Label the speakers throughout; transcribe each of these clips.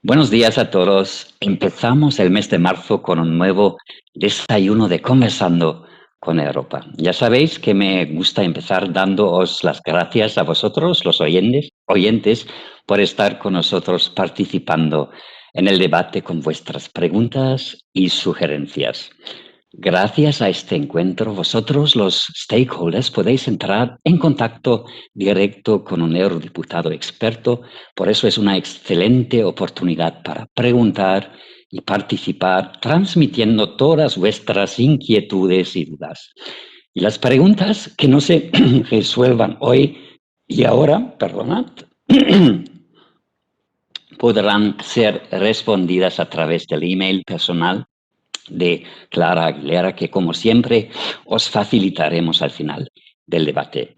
Speaker 1: Buenos días a todos. Empezamos el mes de marzo con un nuevo desayuno de Conversando con Europa. Ya sabéis que me gusta empezar dándoos las gracias a vosotros, los oyentes, por estar con nosotros participando en el debate con vuestras preguntas y sugerencias. Gracias a este encuentro, vosotros, los stakeholders, podéis entrar en contacto directo con un eurodiputado experto. Por eso es una excelente oportunidad para preguntar y participar, transmitiendo todas vuestras inquietudes y dudas. Y las preguntas que no se resuelvan hoy y ahora, perdonad, podrán ser respondidas a través del email personal de Clara Aguilera, que como siempre os facilitaremos al final del debate.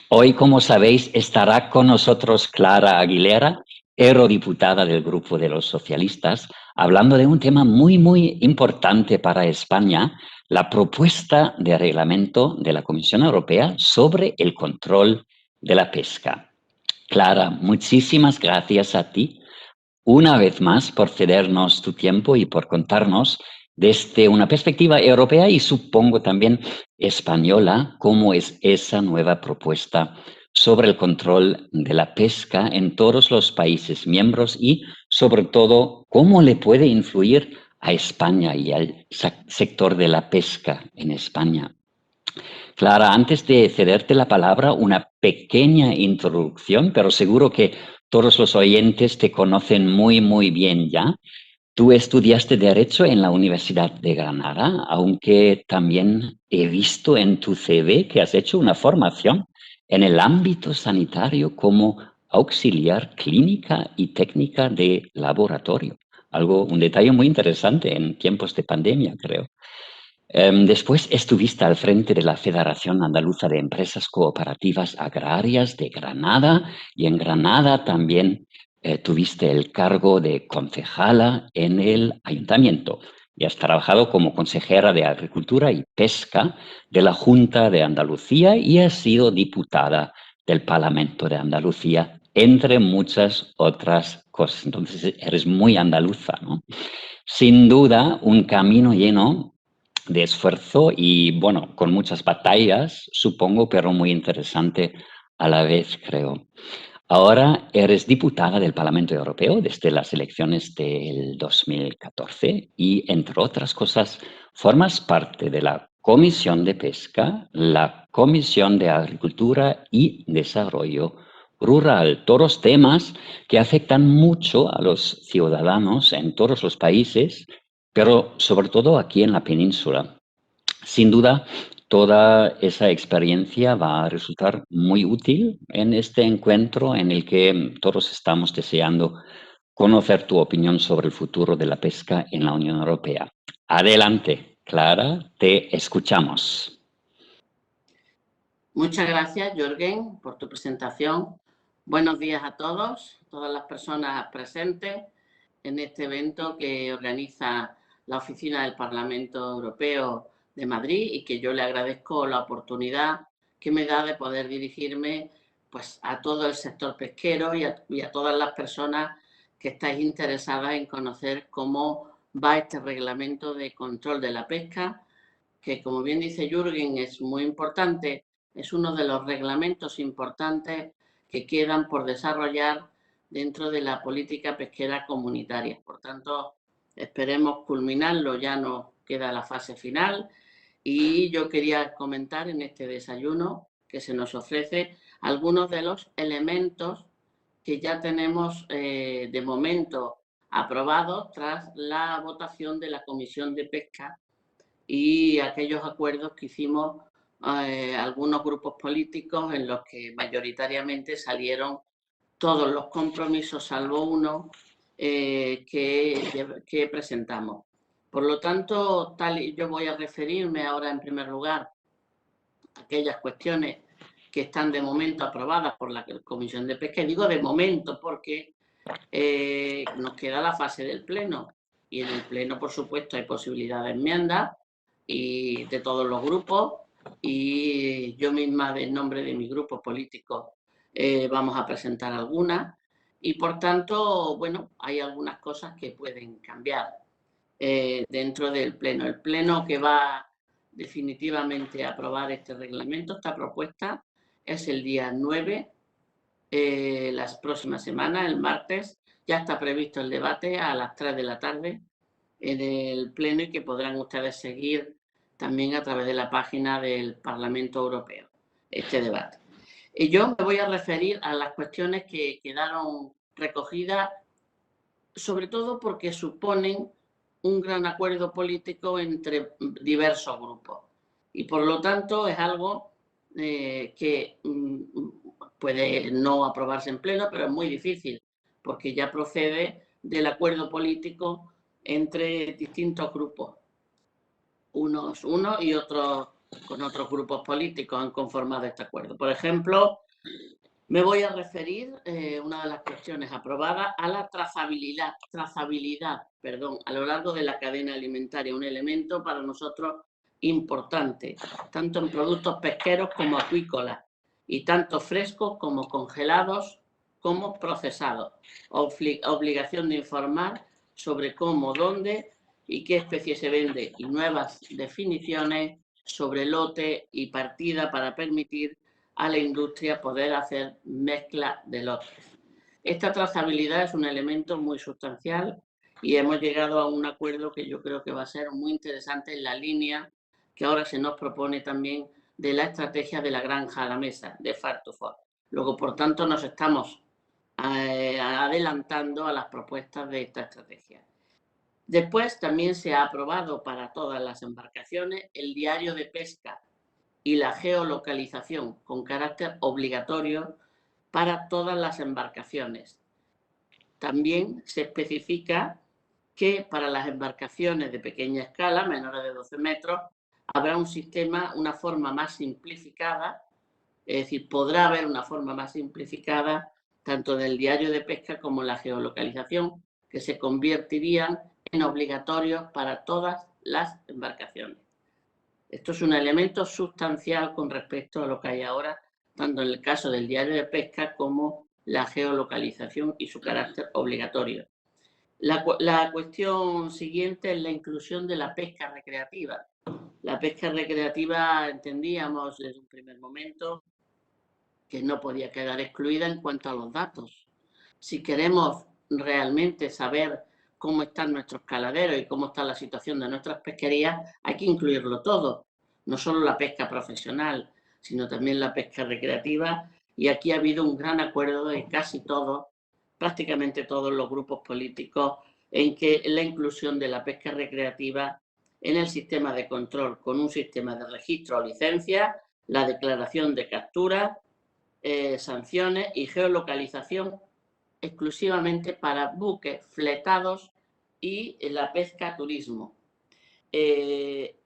Speaker 1: Hoy, como sabéis, estará con nosotros Clara Aguilera, eurodiputada del Grupo de los Socialistas, hablando de un tema muy importante para España, la propuesta de reglamento de la Comisión Europea sobre el control de la pesca. Clara, muchísimas gracias a ti una vez más por cedernos tu tiempo y por contarnos desde una perspectiva europea y supongo también española cómo es esa nueva propuesta sobre el control de la pesca en todos los países miembros y sobre todo cómo le puede influir a España y al sector de la pesca en España. Clara, antes de cederte la palabra, una pequeña introducción, pero seguro que todos los oyentes te conocen muy bien ya. Tú estudiaste Derecho en la Universidad de Granada, aunque también he visto en tu CV que has hecho una formación en el ámbito sanitario como auxiliar clínica y técnica de laboratorio. Un detalle muy interesante en tiempos de pandemia, creo. Después estuviste al frente de la Federación Andaluza de Empresas Cooperativas Agrarias de Granada y en Granada también tuviste el cargo de concejala en el ayuntamiento y has trabajado como consejera de Agricultura y Pesca de la Junta de Andalucía y has sido diputada del Parlamento de Andalucía, entre muchas otras cosas. Entonces eres muy andaluza, ¿no? Sin duda, un camino lleno de esfuerzo y, bueno, con muchas batallas, supongo, pero muy interesante a la vez, creo. Ahora eres diputada del Parlamento Europeo desde las elecciones del 2014 y, entre otras cosas, formas parte de la Comisión de Pesca, la Comisión de Agricultura y Desarrollo Rural. Todos temas que afectan mucho a los ciudadanos en todos los países, pero sobre todo aquí en la península. Sin duda, toda esa experiencia va a resultar muy útil en este encuentro en el que todos estamos deseando conocer tu opinión sobre el futuro de la pesca en la Unión Europea. Adelante, Clara, te escuchamos.
Speaker 2: Muchas gracias, Jürgen, por tu presentación. Buenos días a todas las personas presentes en este evento que organiza la Oficina del Parlamento Europeo de Madrid y que yo le agradezco la oportunidad que me da de poder dirigirme pues, a todo el sector pesquero y a todas las personas que estáis interesadas en conocer cómo va este reglamento de control de la pesca, que como bien dice Jürgen es muy importante. Es uno de los reglamentos importantes que quedan por desarrollar dentro de la política pesquera comunitaria. Por tanto, esperemos culminarlo, ya nos queda la fase final. Y yo quería comentar en este desayuno que se nos ofrece algunos de los elementos que ya tenemos de momento aprobados tras la votación de la Comisión de Pesca y aquellos acuerdos que hicimos algunos grupos políticos en los que mayoritariamente salieron todos los compromisos, salvo uno que presentamos. Por lo tanto, yo voy a referirme ahora en primer lugar a aquellas cuestiones que están de momento aprobadas por la Comisión de Pesca. Y digo de momento porque nos queda la fase del Pleno. Y en el Pleno, por supuesto, hay posibilidad de enmiendas y de todos los grupos, y yo misma, en nombre de mi grupo político, vamos a presentar algunas, y por tanto, bueno, hay algunas cosas que pueden cambiar dentro del Pleno. El Pleno que va definitivamente a aprobar este reglamento, esta propuesta, es el día 9, las próximas semanas, el martes. Ya está previsto el debate a las 3 de la tarde en el Pleno y que podrán ustedes seguir también a través de la página del Parlamento Europeo este debate. Y yo me voy a referir a las cuestiones que quedaron recogidas, sobre todo porque suponen un gran acuerdo político entre diversos grupos. Y por lo tanto es algo que puede no aprobarse en pleno, pero es muy difícil, porque ya procede del acuerdo político entre distintos grupos. Unos y otros con otros grupos políticos han conformado este acuerdo. Por ejemplo, me voy a referir, una de las cuestiones aprobadas, a la trazabilidad, a lo largo de la cadena alimentaria, un elemento para nosotros importante, tanto en productos pesqueros como acuícolas, y tanto frescos como congelados como procesados. Obligación de informar sobre cómo, dónde y qué especie se vende, y nuevas definiciones sobre lote y partida para permitir a la industria poder hacer mezcla de lotes. Esta trazabilidad es un elemento muy sustancial y hemos llegado a un acuerdo que yo creo que va a ser muy interesante en la línea que ahora se nos propone también de la estrategia de la granja a la mesa, de Farm to Fork. Luego, por tanto, nos estamos adelantando a las propuestas de esta estrategia. Después también se ha aprobado para todas las embarcaciones el diario de pesca y la geolocalización con carácter obligatorio para todas las embarcaciones. También se especifica que para las embarcaciones de pequeña escala, menores de 12 metros, habrá un sistema, una forma más simplificada, es decir, podrá haber una forma más simplificada tanto del diario de pesca como la geolocalización, que se convertirían en obligatorios para todas las embarcaciones. Esto es un elemento sustancial con respecto a lo que hay ahora, tanto en el caso del diario de pesca como la geolocalización y su carácter obligatorio. La cuestión siguiente es la inclusión de la pesca recreativa. La pesca recreativa entendíamos desde un primer momento que no podía quedar excluida en cuanto a los datos. Si queremos realmente saber cómo están nuestros caladeros y cómo está la situación de nuestras pesquerías, hay que incluirlo todo, no solo la pesca profesional, sino también la pesca recreativa, y aquí ha habido un gran acuerdo de casi todos, prácticamente todos los grupos políticos, en que la inclusión de la pesca recreativa en el sistema de control, con un sistema de registro o licencia, la declaración de captura, sanciones y geolocalización exclusivamente para buques fletados y la pesca turismo. Creemos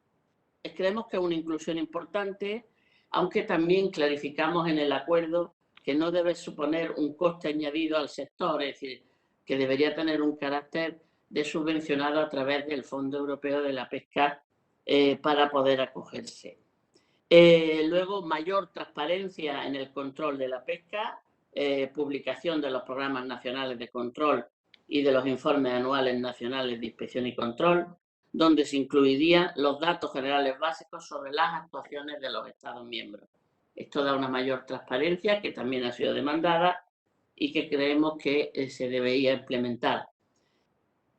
Speaker 2: que es una inclusión importante, aunque también clarificamos en el acuerdo que no debe suponer un coste añadido al sector, es decir, que debería tener un carácter de subvencionado a través del Fondo Europeo de la Pesca para poder acogerse. Luego, mayor transparencia en el control de la pesca, publicación de los programas nacionales de control y de los informes anuales nacionales de inspección y control, donde se incluirían los datos generales básicos sobre las actuaciones de los Estados miembros. Esto da una mayor transparencia que también ha sido demandada y que creemos que se debería implementar.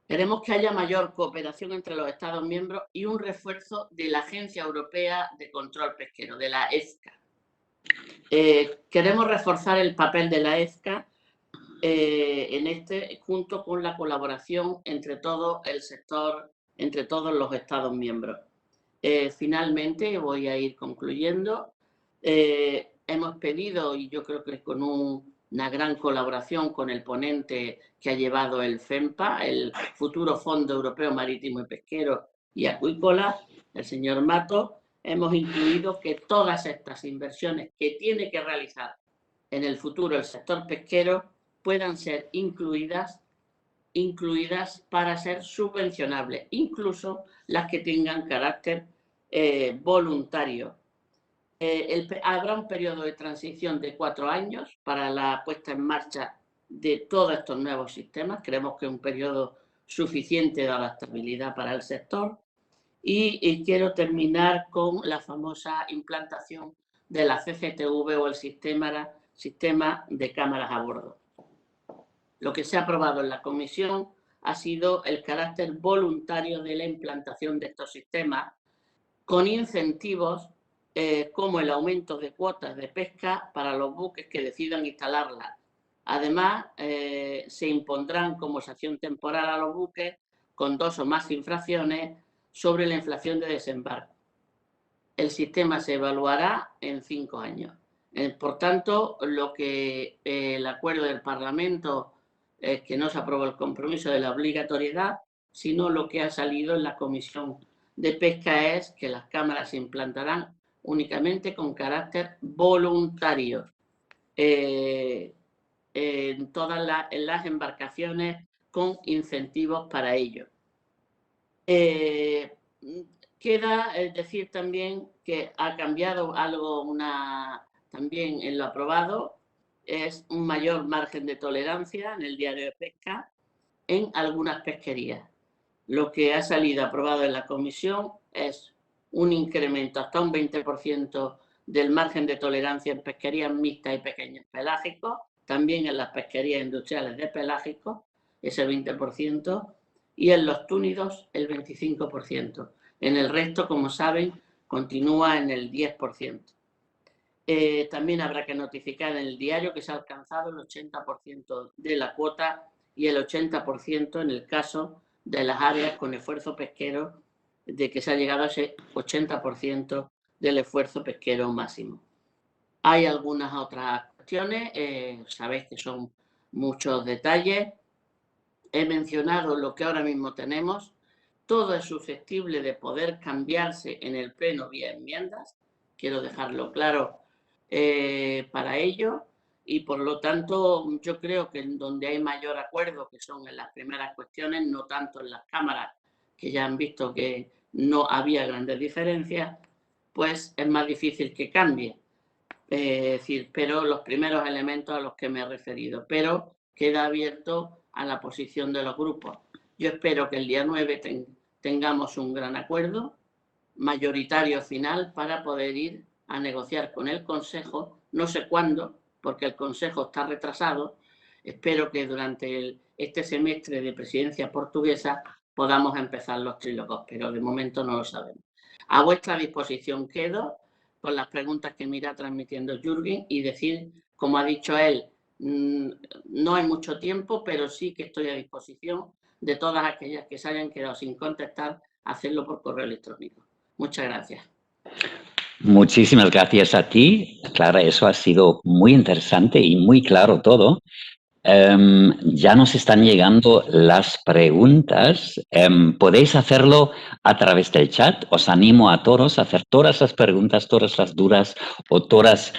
Speaker 2: Queremos que haya mayor cooperación entre los Estados miembros y un refuerzo de la Agencia Europea de Control Pesquero, de la EFCA. Queremos reforzar el papel de la EFCA junto con la colaboración entre todo el sector, entre todos los Estados miembros. Finalmente, voy a ir concluyendo, hemos pedido, y yo creo que con una gran colaboración con el ponente que ha llevado el FEMPA, el futuro Fondo Europeo Marítimo y Pesquero y Acuícola, el señor Mato, hemos incluido que todas estas inversiones que tiene que realizar en el futuro el sector pesquero puedan ser incluidas para ser subvencionables, incluso las que tengan carácter voluntario. Habrá un periodo de transición de 4 años para la puesta en marcha de todos estos nuevos sistemas. Creemos que es un periodo suficiente de adaptabilidad para el sector. Y quiero terminar con la famosa implantación de la CCTV o el sistema de cámaras a bordo. Lo que se ha aprobado en la comisión ha sido el carácter voluntario de la implantación de estos sistemas, con incentivos como el aumento de cuotas de pesca para los buques que decidan instalarlas. Además, se impondrán como sanción temporal a los buques con 2 o más infracciones sobre la inflación de desembarco. El sistema se evaluará en 5 años. Por tanto, lo que el acuerdo del Parlamento es que no se aprobó el compromiso de la obligatoriedad, sino lo que ha salido en la Comisión de Pesca es que las cámaras se implantarán únicamente con carácter voluntario en todas las embarcaciones con incentivos para ello. Queda decir también que ha cambiado algo también en lo aprobado, es un mayor margen de tolerancia en el diario de pesca en algunas pesquerías. Lo que ha salido aprobado en la comisión es un incremento hasta un 20% del margen de tolerancia en pesquerías mixtas y pequeños pelágicos, también en las pesquerías industriales de pelágicos, ese 20%, y en los túnidos el 25%. En el resto, como saben, continúa en el 10%. También habrá que notificar en el diario que se ha alcanzado el 80% de la cuota y el 80% en el caso de las áreas con esfuerzo pesquero, de que se ha llegado a ese 80% del esfuerzo pesquero máximo. Hay algunas otras cuestiones, sabéis que son muchos detalles. He mencionado lo que ahora mismo tenemos. Todo es susceptible de poder cambiarse en el pleno vía enmiendas. Quiero dejarlo claro para ello. Y por lo tanto, yo creo que en donde hay mayor acuerdo, que son en las primeras cuestiones, no tanto en las cámaras, que ya han visto que no había grandes diferencias, pues es más difícil que cambie. Es decir, pero los primeros elementos a los que me he referido. Pero queda abierto a la posición de los grupos. Yo espero que el día 9 tengamos un gran acuerdo mayoritario final para poder ir a negociar con el Consejo, no sé cuándo, porque el Consejo está retrasado. Espero que durante este semestre de presidencia portuguesa podamos empezar los trílogos, pero de momento no lo sabemos. A vuestra disposición quedo con las preguntas que me irá transmitiendo Jürgen y decir, como ha dicho él, no hay mucho tiempo, pero sí que estoy a disposición de todas aquellas que se hayan quedado sin contestar, hacerlo por correo electrónico. Muchas gracias.
Speaker 1: Muchísimas gracias a ti, Clara. Eso ha sido muy interesante y muy claro todo. Ya nos están llegando las preguntas. Podéis hacerlo a través del chat. Os animo a todos a hacer todas las preguntas, todas las dudas o todos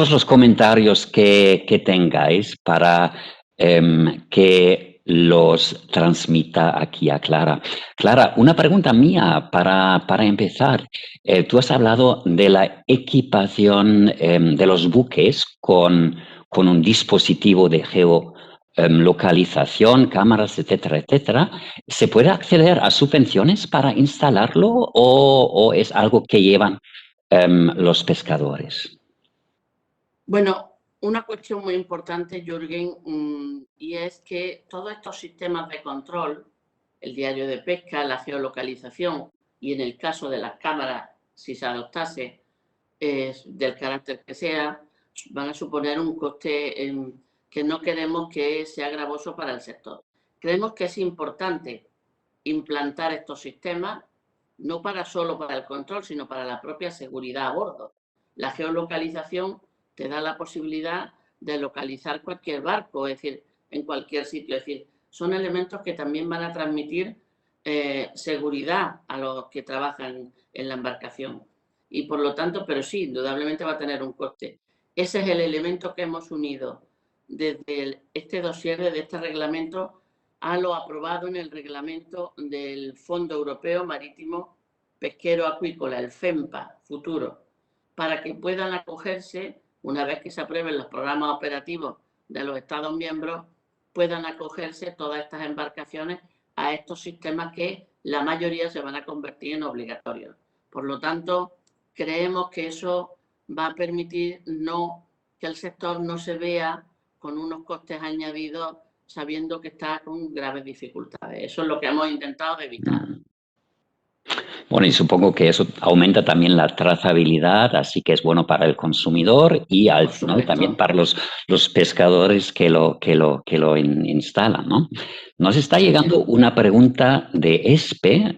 Speaker 1: los comentarios que tengáis para que los transmita aquí a Clara. Clara, una pregunta mía para empezar. Tú has hablado de la equipación de los buques con un dispositivo de geolocalización, cámaras, etcétera, etcétera. ¿Se puede acceder a subvenciones para instalarlo o es algo que llevan los pescadores?
Speaker 2: Bueno, una cuestión muy importante, Jürgen, y es que todos estos sistemas de control, el diario de pesca, la geolocalización y en el caso de las cámaras, si se adoptase, del carácter que sea, van a suponer un coste que no queremos que sea gravoso para el sector. Creemos que es importante implantar estos sistemas, no solo para el control, sino para la propia seguridad a bordo. La geolocalización te da la posibilidad de localizar cualquier barco, es decir, en cualquier sitio. Es decir, son elementos que también van a transmitir seguridad a los que trabajan en la embarcación. Y por lo tanto, pero sí, indudablemente va a tener un coste. Ese es el elemento que hemos unido desde este dossier, de este reglamento, a lo aprobado en el reglamento del Fondo Europeo Marítimo Pesquero Acuícola, el FEMPA futuro, para que puedan acogerse, una vez que se aprueben los programas operativos de los Estados miembros puedan acogerse todas estas embarcaciones a estos sistemas que la mayoría se van a convertir en obligatorios. Por lo tanto, creemos que eso va a permitir que el sector no se vea con unos costes añadidos sabiendo que está con graves dificultades. Eso es lo que hemos intentado evitar.
Speaker 1: Bueno, y supongo que eso aumenta también la trazabilidad, así que es bueno para el consumidor y ¿no? también para los pescadores que lo instalan, ¿no? Nos está llegando una pregunta de Espe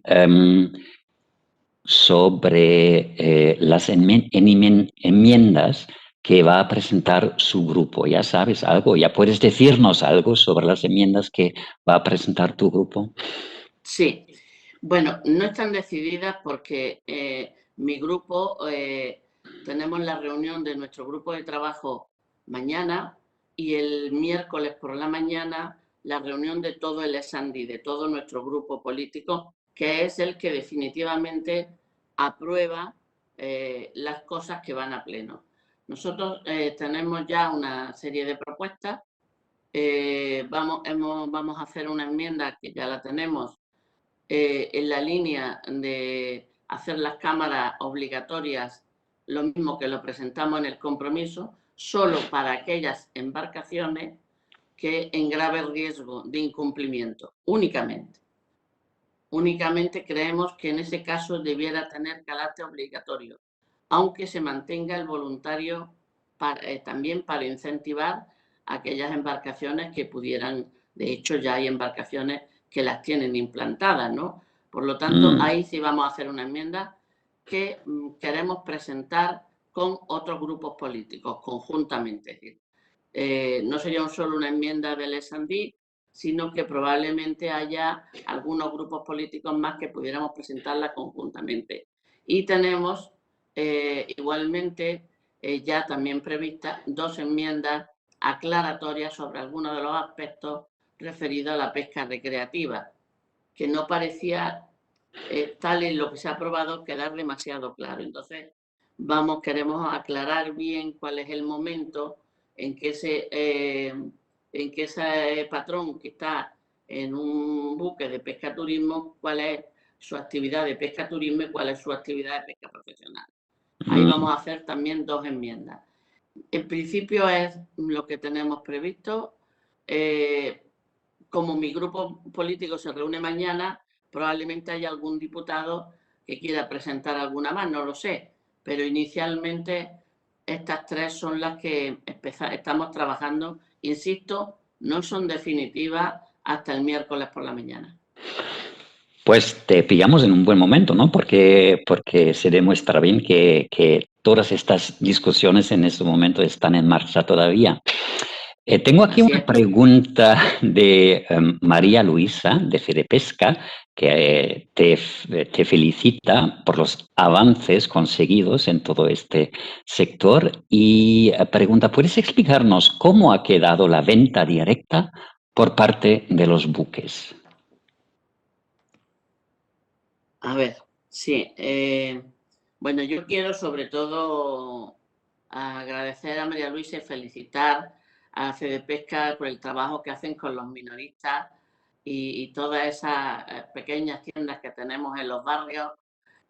Speaker 1: sobre las enmiendas que va a presentar su grupo. ¿Ya sabes algo? ¿Ya puedes decirnos algo sobre las enmiendas que va a presentar tu grupo?
Speaker 2: Sí. Bueno, no están decididas porque mi grupo, tenemos la reunión de nuestro grupo de trabajo mañana y el miércoles por la mañana la reunión de todo el S&D, de todo nuestro grupo político, que es el que definitivamente aprueba las cosas que van a pleno. Nosotros tenemos ya una serie de propuestas. Vamos a hacer una enmienda que ya la tenemos en la línea de hacer las cámaras obligatorias, lo mismo que lo presentamos en el compromiso, solo para aquellas embarcaciones que en grave riesgo de incumplimiento, únicamente. Únicamente creemos que en ese caso debiera tener carácter obligatorio, aunque se mantenga el voluntario también para incentivar aquellas embarcaciones que pudieran, de hecho ya hay embarcaciones que las tienen implantadas, ¿no? Por lo tanto, ahí sí vamos a hacer una enmienda que queremos presentar con otros grupos políticos conjuntamente. Es decir, no sería solo una enmienda del S&D, sino que probablemente haya algunos grupos políticos más que pudiéramos presentarla conjuntamente. Y tenemos igualmente ya también previstas 2 enmiendas aclaratorias sobre algunos de los aspectos referidos a la pesca recreativa, que no parecía tal en lo que se ha aprobado quedar demasiado claro. Entonces, queremos aclarar bien cuál es el momento en que ese patrón que está en un buque de pesca turismo, cuál es su actividad de pesca turismo y cuál es su actividad de pesca profesional. Ahí vamos a hacer también 2 enmiendas. En principio es lo que tenemos previsto. Como mi grupo político se reúne mañana, probablemente haya algún diputado que quiera presentar alguna más, no lo sé. Pero inicialmente estas 3 son las que estamos trabajando. Insisto, no son definitivas hasta el miércoles por la mañana.
Speaker 1: Pues te pillamos en un buen momento, ¿no? Porque se demuestra bien que todas estas discusiones en este momento están en marcha todavía. Tengo aquí una pregunta de María Luisa, de Fedepesca, que te felicita por los avances conseguidos en todo este sector y pregunta, ¿puedes explicarnos cómo ha quedado la venta directa por parte de los buques?
Speaker 2: A ver, sí. Bueno, yo quiero sobre todo agradecer a María Luisa y felicitar a Fedepesca por el trabajo que hacen con los minoristas y todas esas pequeñas tiendas que tenemos en los barrios,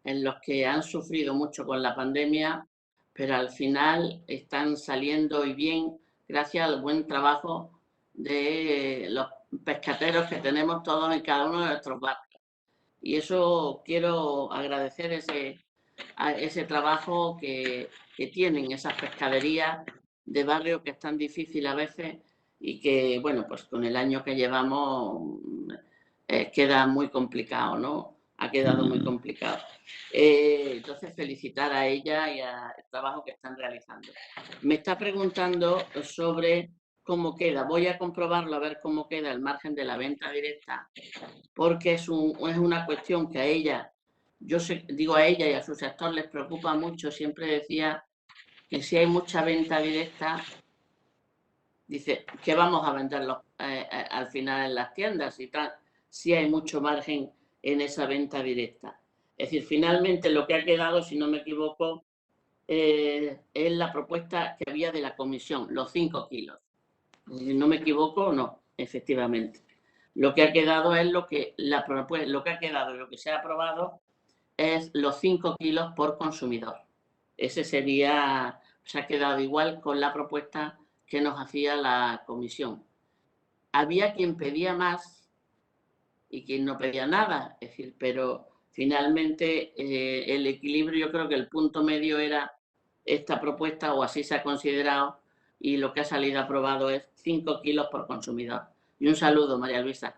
Speaker 2: en los que han sufrido mucho con la pandemia, pero al final están saliendo y bien gracias al buen trabajo de los pescateros que tenemos todos en cada uno de nuestros barrios. Y eso quiero agradecer ese trabajo que tienen esas pescaderías de barrio que es tan difícil a veces y que, bueno, pues con el año que llevamos queda muy complicado, ¿no? Ha quedado muy complicado. Entonces, felicitar a ella y al trabajo que están realizando. Me está preguntando sobre cómo queda. Voy a comprobarlo a ver cómo queda el margen de la venta directa, porque es una cuestión que a ella, digo a ella y a su sector les preocupa mucho. Siempre decía que si hay mucha venta directa, dice, ¿qué vamos a venderlo al final en las tiendas? Si hay mucho margen en esa venta directa. Es decir, finalmente lo que ha quedado, si no me equivoco, es la propuesta que había de la comisión, los 5 kilos. Si no me equivoco, no, efectivamente. Lo que ha quedado es lo que ha quedado, lo que se ha aprobado es los 5 kilos por consumidor. Ese sería, se ha quedado igual con la propuesta que nos hacía la comisión. Había quien pedía más y quien no pedía nada, es decir, pero finalmente el equilibrio, yo creo que el punto medio era esta propuesta, o así se ha considerado, y lo que ha salido aprobado es 5 kilos por consumidor. Y un saludo, María Luisa.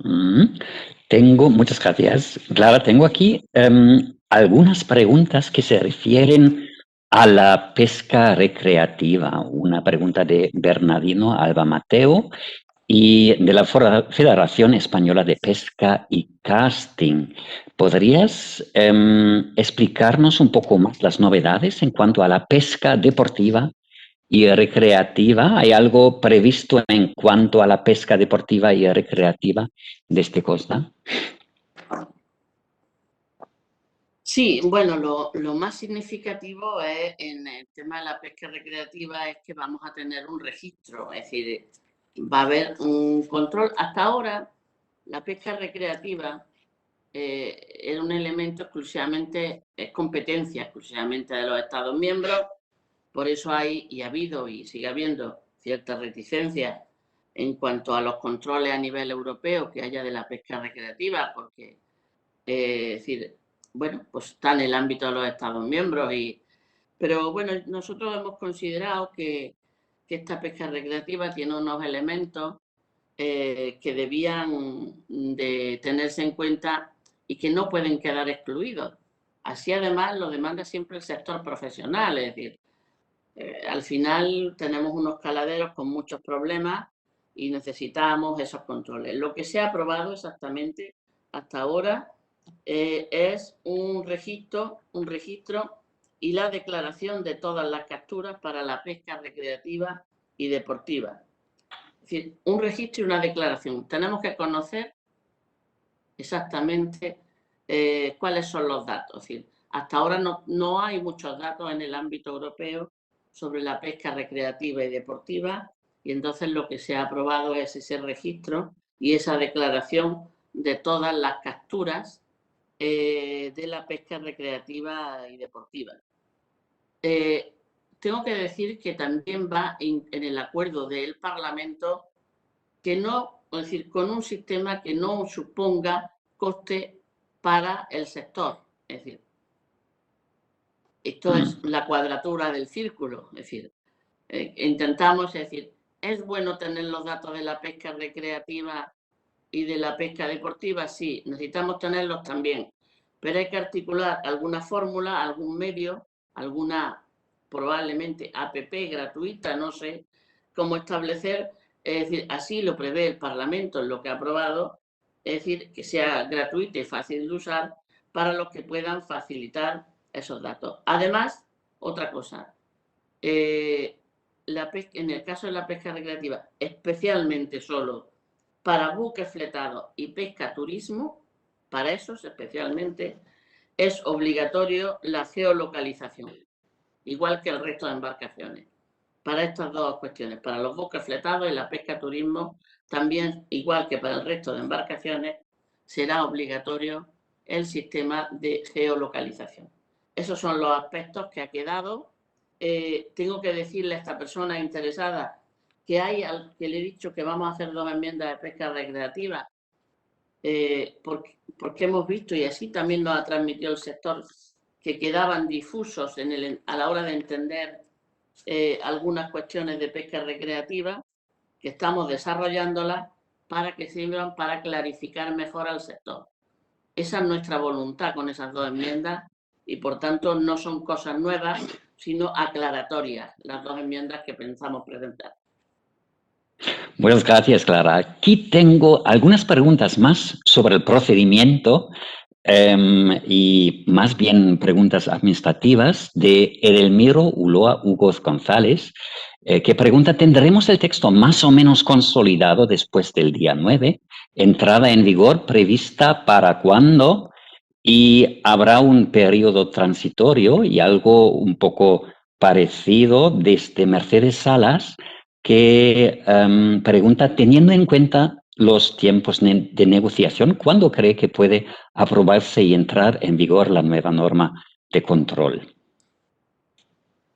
Speaker 1: Muchas gracias, Clara. Tengo aquí algunas preguntas que se refieren a la pesca recreativa. Una pregunta de Bernardino Alba Mateo y de la Federación Española de Pesca y Casting. ¿Podrías explicarnos un poco más las novedades en cuanto a la pesca deportiva y recreativa? ¿Hay algo previsto en cuanto a la pesca deportiva y recreativa de esta costa?
Speaker 2: Sí, bueno, lo más significativo es en el tema de la pesca recreativa es que vamos a tener un registro, es decir, va a haber un control. Hasta ahora, la pesca recreativa era un elemento exclusivamente, es competencia exclusivamente de los Estados miembros, por eso hay y ha habido y sigue habiendo ciertas reticencias en cuanto a los controles a nivel europeo que haya de la pesca recreativa, porque, es decir, bueno, pues está en el ámbito de los Estados miembros, pero bueno, nosotros hemos considerado que esta pesca recreativa tiene unos elementos que debían de tenerse en cuenta y que no pueden quedar excluidos. Así además lo demanda siempre el sector profesional, es decir, al final tenemos unos caladeros con muchos problemas y necesitamos esos controles. Lo que se ha aprobado exactamente hasta ahora es un registro y la declaración de todas las capturas para la pesca recreativa y deportiva. Es decir, un registro y una declaración. Tenemos que conocer exactamente cuáles son los datos. Es decir, hasta ahora no hay muchos datos en el ámbito europeo sobre la pesca recreativa y deportiva, y entonces lo que se ha aprobado es ese registro y esa declaración de todas las capturas de la pesca recreativa y deportiva. Tengo que decir que también va en el acuerdo del Parlamento que no, es decir, con un sistema que no suponga coste para el sector. Es decir, esto es la cuadratura del círculo. Es decir, intentamos, es decir, ¿es bueno tener los datos de la pesca recreativa y de la pesca deportiva? Sí, necesitamos tenerlos también, pero hay que articular alguna fórmula, algún medio, alguna probablemente APP gratuita, no sé cómo establecer, es decir, así lo prevé el Parlamento en lo que ha aprobado, es decir, que sea gratuita y fácil de usar para los que puedan facilitar esos datos. Además, otra cosa, en el caso de la pesca recreativa, especialmente solo para buques fletados y pesca turismo, para esos especialmente, es obligatorio la geolocalización, igual que el resto de embarcaciones. Para estas dos cuestiones, para los buques fletados y la pesca turismo, también, igual que para el resto de embarcaciones, será obligatorio el sistema de geolocalización. Esos son los aspectos que ha quedado. Tengo que decirle a esta persona interesada que le he dicho que vamos a hacer 2 enmiendas de pesca recreativa, porque hemos visto, y así también nos ha transmitido el sector, que quedaban difusos a la hora de entender algunas cuestiones de pesca recreativa, que estamos desarrollándolas para que sirvan para clarificar mejor al sector. Esa es nuestra voluntad con esas 2 enmiendas y, por tanto, no son cosas nuevas, sino aclaratorias, las 2 enmiendas que pensamos presentar.
Speaker 1: Muchas gracias, Clara. Aquí tengo algunas preguntas más sobre el procedimiento y más bien preguntas administrativas de Edelmiro Ulloa Hugo González, que pregunta, ¿tendremos el texto más o menos consolidado después del día 9? ¿Entrada en vigor prevista para cuándo? ¿Y habrá un periodo transitorio y algo un poco parecido desde Mercedes Salas, que pregunta, teniendo en cuenta los tiempos de negociación, ¿cuándo cree que puede aprobarse y entrar en vigor la nueva norma de control?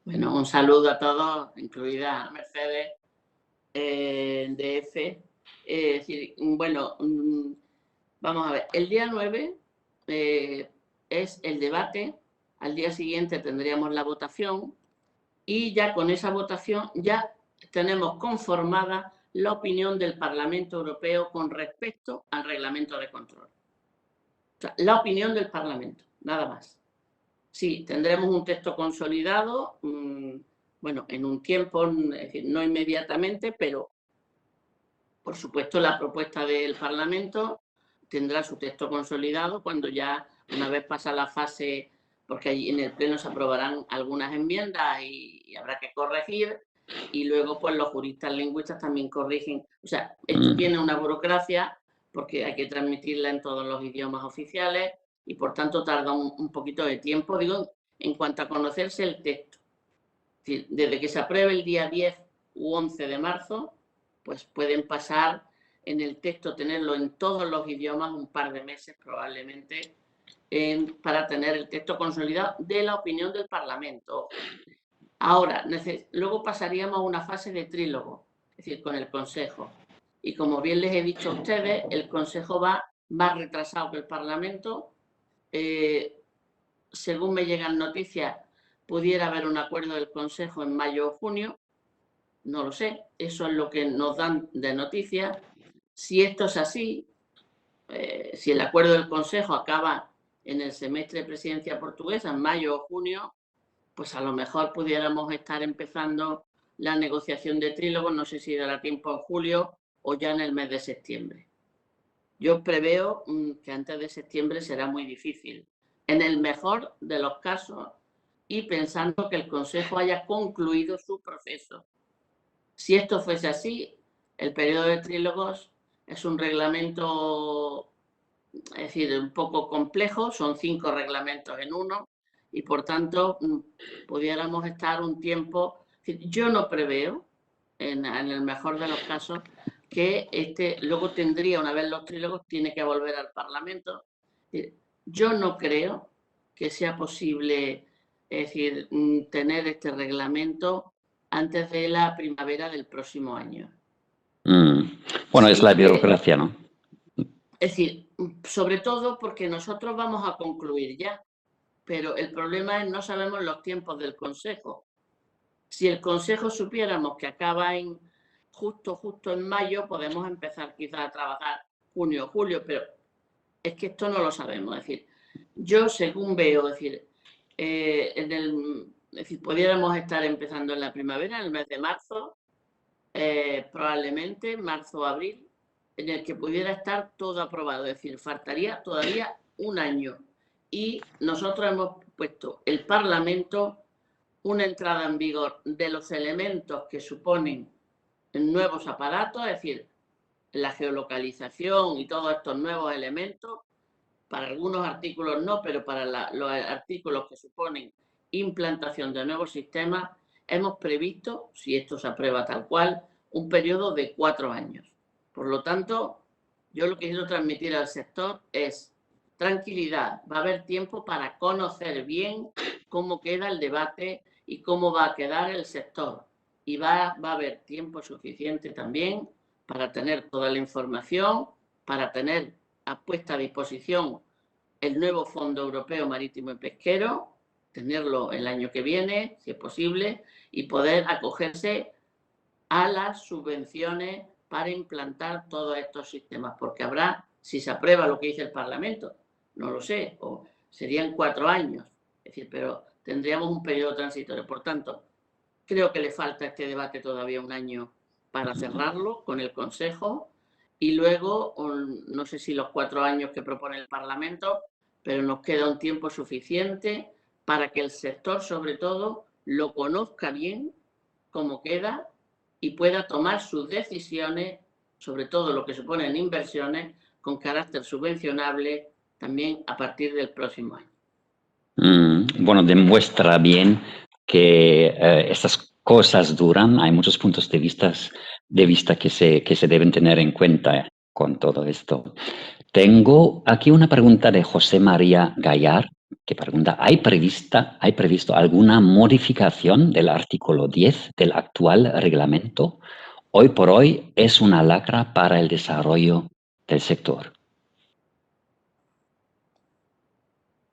Speaker 2: Bueno, un saludo a todos, incluida Mercedes, DF. Bueno, vamos a ver, el día 9 es el debate, al día siguiente tendríamos la votación y ya con esa votación ya tenemos conformada la opinión del Parlamento Europeo con respecto al reglamento de control. O sea, la opinión del Parlamento, nada más. Sí, tendremos un texto consolidado, bueno, en un tiempo, es decir, no inmediatamente, pero por supuesto la propuesta del Parlamento tendrá su texto consolidado cuando ya, una vez pasa la fase, porque allí en el Pleno se aprobarán algunas enmiendas y habrá que corregir, y luego pues los juristas lingüistas también corrigen. O sea, esto tiene una burocracia porque hay que transmitirla en todos los idiomas oficiales y por tanto tarda un poquito de tiempo, digo, en cuanto a conocerse el texto. Es decir, desde que se apruebe el día 10 u 11 de marzo, pues pueden pasar en el texto, tenerlo en todos los idiomas un par de meses probablemente para tener el texto consolidado de la opinión del Parlamento. Ahora, luego pasaríamos a una fase de trílogo, es decir, con el Consejo. Y como bien les he dicho a ustedes, el Consejo va más retrasado que el Parlamento. Según me llegan noticias, pudiera haber un acuerdo del Consejo en mayo o junio. No lo sé, eso es lo que nos dan de noticias. Si esto es así, si el acuerdo del Consejo acaba en el semestre de presidencia portuguesa, en mayo o junio, pues a lo mejor pudiéramos estar empezando la negociación de trílogo, no sé si dará tiempo en julio o ya en el mes de septiembre. Yo preveo que antes de septiembre será muy difícil, en el mejor de los casos, y pensando que el Consejo haya concluido su proceso. Si esto fuese así, el periodo de trílogos es un reglamento, es decir, un poco complejo, son 5 reglamentos en uno y por tanto pudiéramos estar un tiempo. Yo no preveo, en el mejor de los casos, que luego tendría, una vez los trílogos, tiene que volver al Parlamento. Yo no creo que sea posible, es decir, tener este reglamento antes de la primavera del próximo año.
Speaker 1: Bueno, es la burocracia, ¿no?
Speaker 2: Es decir, sobre todo porque nosotros vamos a concluir ya, pero el problema es no sabemos los tiempos del Consejo. Si el Consejo supiéramos que acaba justo en mayo, podemos empezar quizás a trabajar junio o julio, pero es que esto no lo sabemos. Es decir, yo según veo, es decir, pudiéramos estar empezando en la primavera, en el mes de marzo, probablemente marzo o abril, en el que pudiera estar todo aprobado. Es decir, faltaría todavía un año. Y nosotros hemos puesto el Parlamento una entrada en vigor de los elementos que suponen nuevos aparatos, es decir, la geolocalización y todos estos nuevos elementos. Para algunos artículos no, pero para los artículos que suponen implantación de nuevos sistemas, hemos previsto, si esto se aprueba tal cual, un periodo de 4 años. Por lo tanto, yo lo que quiero transmitir al sector es tranquilidad. Va a haber tiempo para conocer bien cómo queda el debate y cómo va a quedar el sector. Y va a haber tiempo suficiente también para tener toda la información, para tener puesta a disposición el nuevo Fondo Europeo Marítimo y Pesquero, tenerlo el año que viene, si es posible, y poder acogerse a las subvenciones para implantar todos estos sistemas, porque habrá, si se aprueba lo que dice el Parlamento, no lo sé, o serían 4 años, es decir, pero tendríamos un periodo transitorio. Por tanto, creo que le falta a este debate todavía un año para cerrarlo con el Consejo y luego, no sé si los 4 años que propone el Parlamento, pero nos queda un tiempo suficiente para que el sector, sobre todo, lo conozca bien cómo queda y pueda tomar sus decisiones, sobre todo lo que suponen inversiones, con carácter subvencionable también a partir del próximo año.
Speaker 1: Bueno, demuestra bien que estas cosas duran. Hay muchos puntos de vista que se deben tener en cuenta con todo esto. Tengo aquí una pregunta de José María Gallar, que pregunta, ¿hay previsto alguna modificación del artículo 10 del actual reglamento? Hoy por hoy es una lacra para el desarrollo del sector.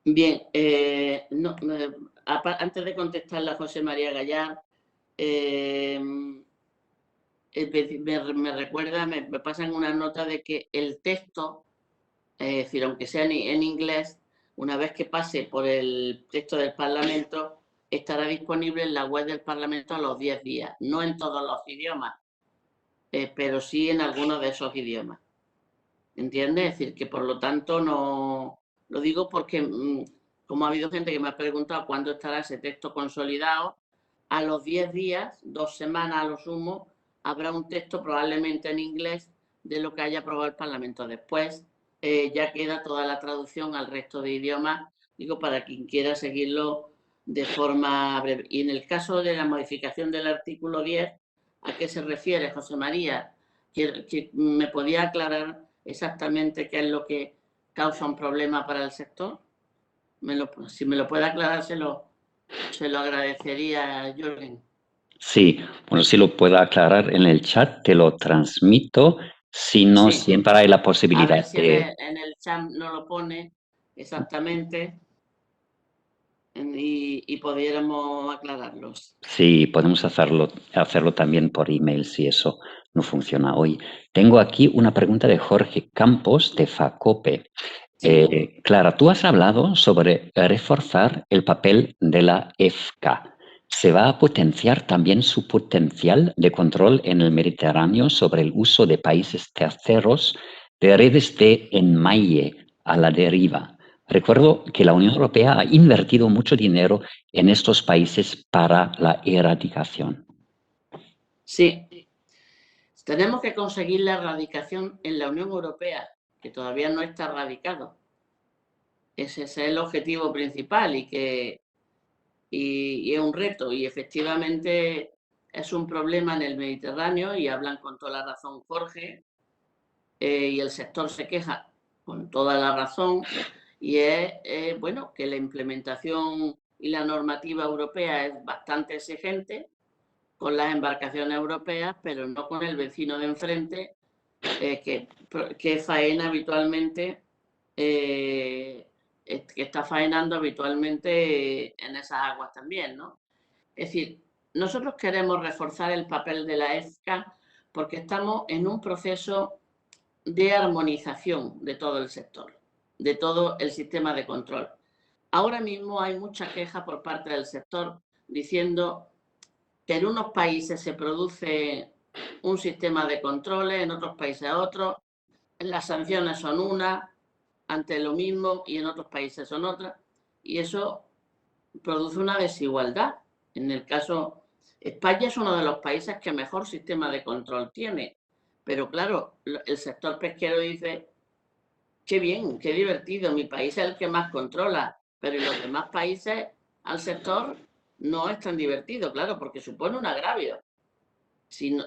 Speaker 2: Bien, antes de contestarle a José María Gallar, me recuerda, me pasan una nota de que el texto, es decir, aunque sea en inglés, una vez que pase por el texto del Parlamento, estará disponible en la web del Parlamento a los 10 días, no en todos los idiomas, pero sí en algunos de esos idiomas. ¿Entiendes? Es decir, que por lo tanto no... Lo digo porque, como ha habido gente que me ha preguntado cuándo estará ese texto consolidado, a los 10 días, 2 semanas a lo sumo, habrá un texto probablemente en inglés de lo que haya aprobado el Parlamento. Después ya queda toda la traducción al resto de idiomas, digo, para quien quiera seguirlo de forma breve. Y en el caso de la modificación del artículo 10, ¿a qué se refiere, José María? Que me podía aclarar exactamente qué es lo que causa un problema para el sector. Si me lo puede aclarar, se lo agradecería, Jürgen.
Speaker 1: Sí, bueno, si lo puedo aclarar en el chat, te lo transmito. Si no,
Speaker 2: Sí.
Speaker 1: siempre hay la
Speaker 2: A
Speaker 1: posibilidad
Speaker 2: ver si en el chat no lo pone exactamente y pudiéramos aclararlos.
Speaker 1: Sí, podemos hacerlo también por email si eso no funciona hoy. Tengo aquí una pregunta de Jorge Campos de FACOPE.
Speaker 2: Sí.
Speaker 1: Clara, tú has hablado sobre reforzar el papel de la EFCA. ¿Se va a potenciar también su potencial de control en el Mediterráneo sobre el uso de países terceros de redes de enmalle a la deriva? Recuerdo que la Unión Europea ha invertido mucho dinero en estos países para la erradicación.
Speaker 2: Sí. Tenemos que conseguir la erradicación en la Unión Europea, que todavía no está erradicado. Ese es el objetivo principal y es un reto. Y efectivamente es un problema en el Mediterráneo y hablan con toda la razón Jorge, y el sector se queja con toda la razón, y es bueno, que la implementación y la normativa europea es bastante exigente con las embarcaciones europeas, pero no con el vecino de enfrente, que faena habitualmente, que está faenando habitualmente en esas aguas también, ¿no? Es decir, nosotros queremos reforzar el papel de la EFCA porque estamos en un proceso de armonización de todo el sector, de todo el sistema de control. Ahora mismo hay mucha queja por parte del sector diciendo que en unos países se produce un sistema de controles, en otros países otros, las sanciones son unas ante lo mismo y en otros países son otras, y eso produce una desigualdad. En el caso, España es uno de los países que mejor sistema de control tiene, pero claro, el sector pesquero dice, qué bien, qué divertido, mi país es el que más controla, pero en los demás países al sector no es tan divertido, claro, porque supone un agravio. Si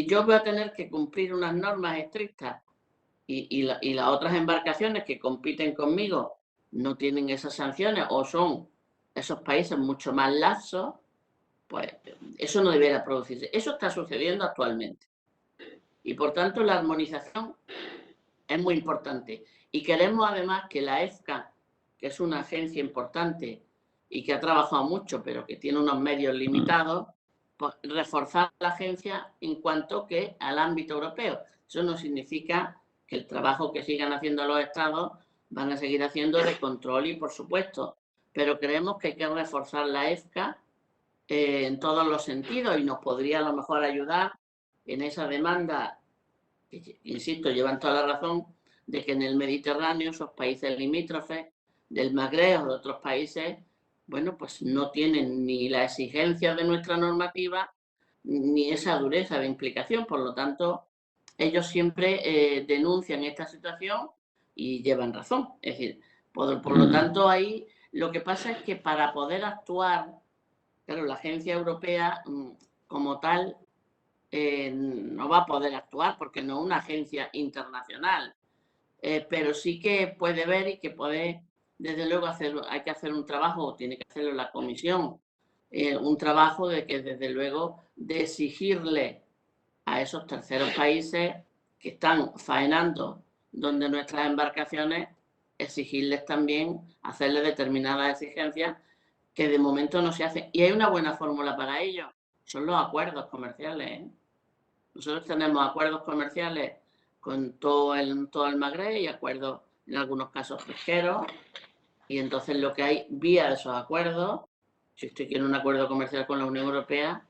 Speaker 2: yo voy a tener que cumplir unas normas estrictas y las otras embarcaciones que compiten conmigo no tienen esas sanciones o son esos países mucho más laxos, pues eso no debería producirse. Eso está sucediendo actualmente. Y por tanto la armonización es muy importante. Y queremos además que la EFCA, que es una agencia importante y que ha trabajado mucho, pero que tiene unos medios limitados, pues reforzar la agencia en cuanto que al ámbito europeo. Eso no significa que el trabajo que sigan haciendo los estados van a seguir haciendo de control y por supuesto, pero creemos que hay que reforzar la EFCA en todos los sentidos y nos podría a lo mejor ayudar en esa demanda, que, insisto, llevan toda la razón, de que en el Mediterráneo, esos países limítrofes del Magreb o de otros países, bueno, pues no tienen ni la exigencia de nuestra normativa ni esa dureza de implicación. Por lo tanto, ellos siempre denuncian esta situación y llevan razón. Es decir, por lo tanto, ahí lo que pasa es que para poder actuar claro, la agencia europea como tal no va a poder actuar porque no es una agencia internacional, pero sí que puede ver y que puede, desde luego, hay que hacer un trabajo, tiene que hacerlo la comisión, un trabajo de que, desde luego, de exigirle a esos terceros países que están faenando donde nuestras embarcaciones, exigirles también, hacerles determinadas exigencias que de momento no se hacen. Y hay una buena fórmula para ello, son los acuerdos comerciales, ¿eh? Nosotros tenemos acuerdos comerciales con todo el Magreb y acuerdos, en algunos casos, pesqueros. Y entonces lo que hay vía esos acuerdos, si usted quiere un acuerdo comercial con la Unión Europea,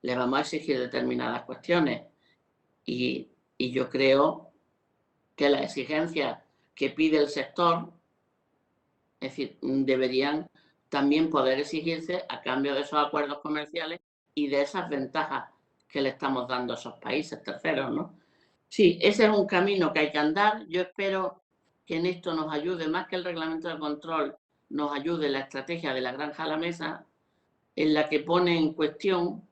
Speaker 2: le vamos a exigir determinadas cuestiones. Y yo creo que las exigencias que pide el sector, es decir, deberían también poder exigirse a cambio de esos acuerdos comerciales y de esas ventajas que le estamos dando a esos países terceros, ¿no? Sí, ese es un camino que hay que andar. Yo espero que en esto nos ayude, más que el reglamento de control, nos ayude la estrategia de la granja a la mesa, en la que pone en cuestión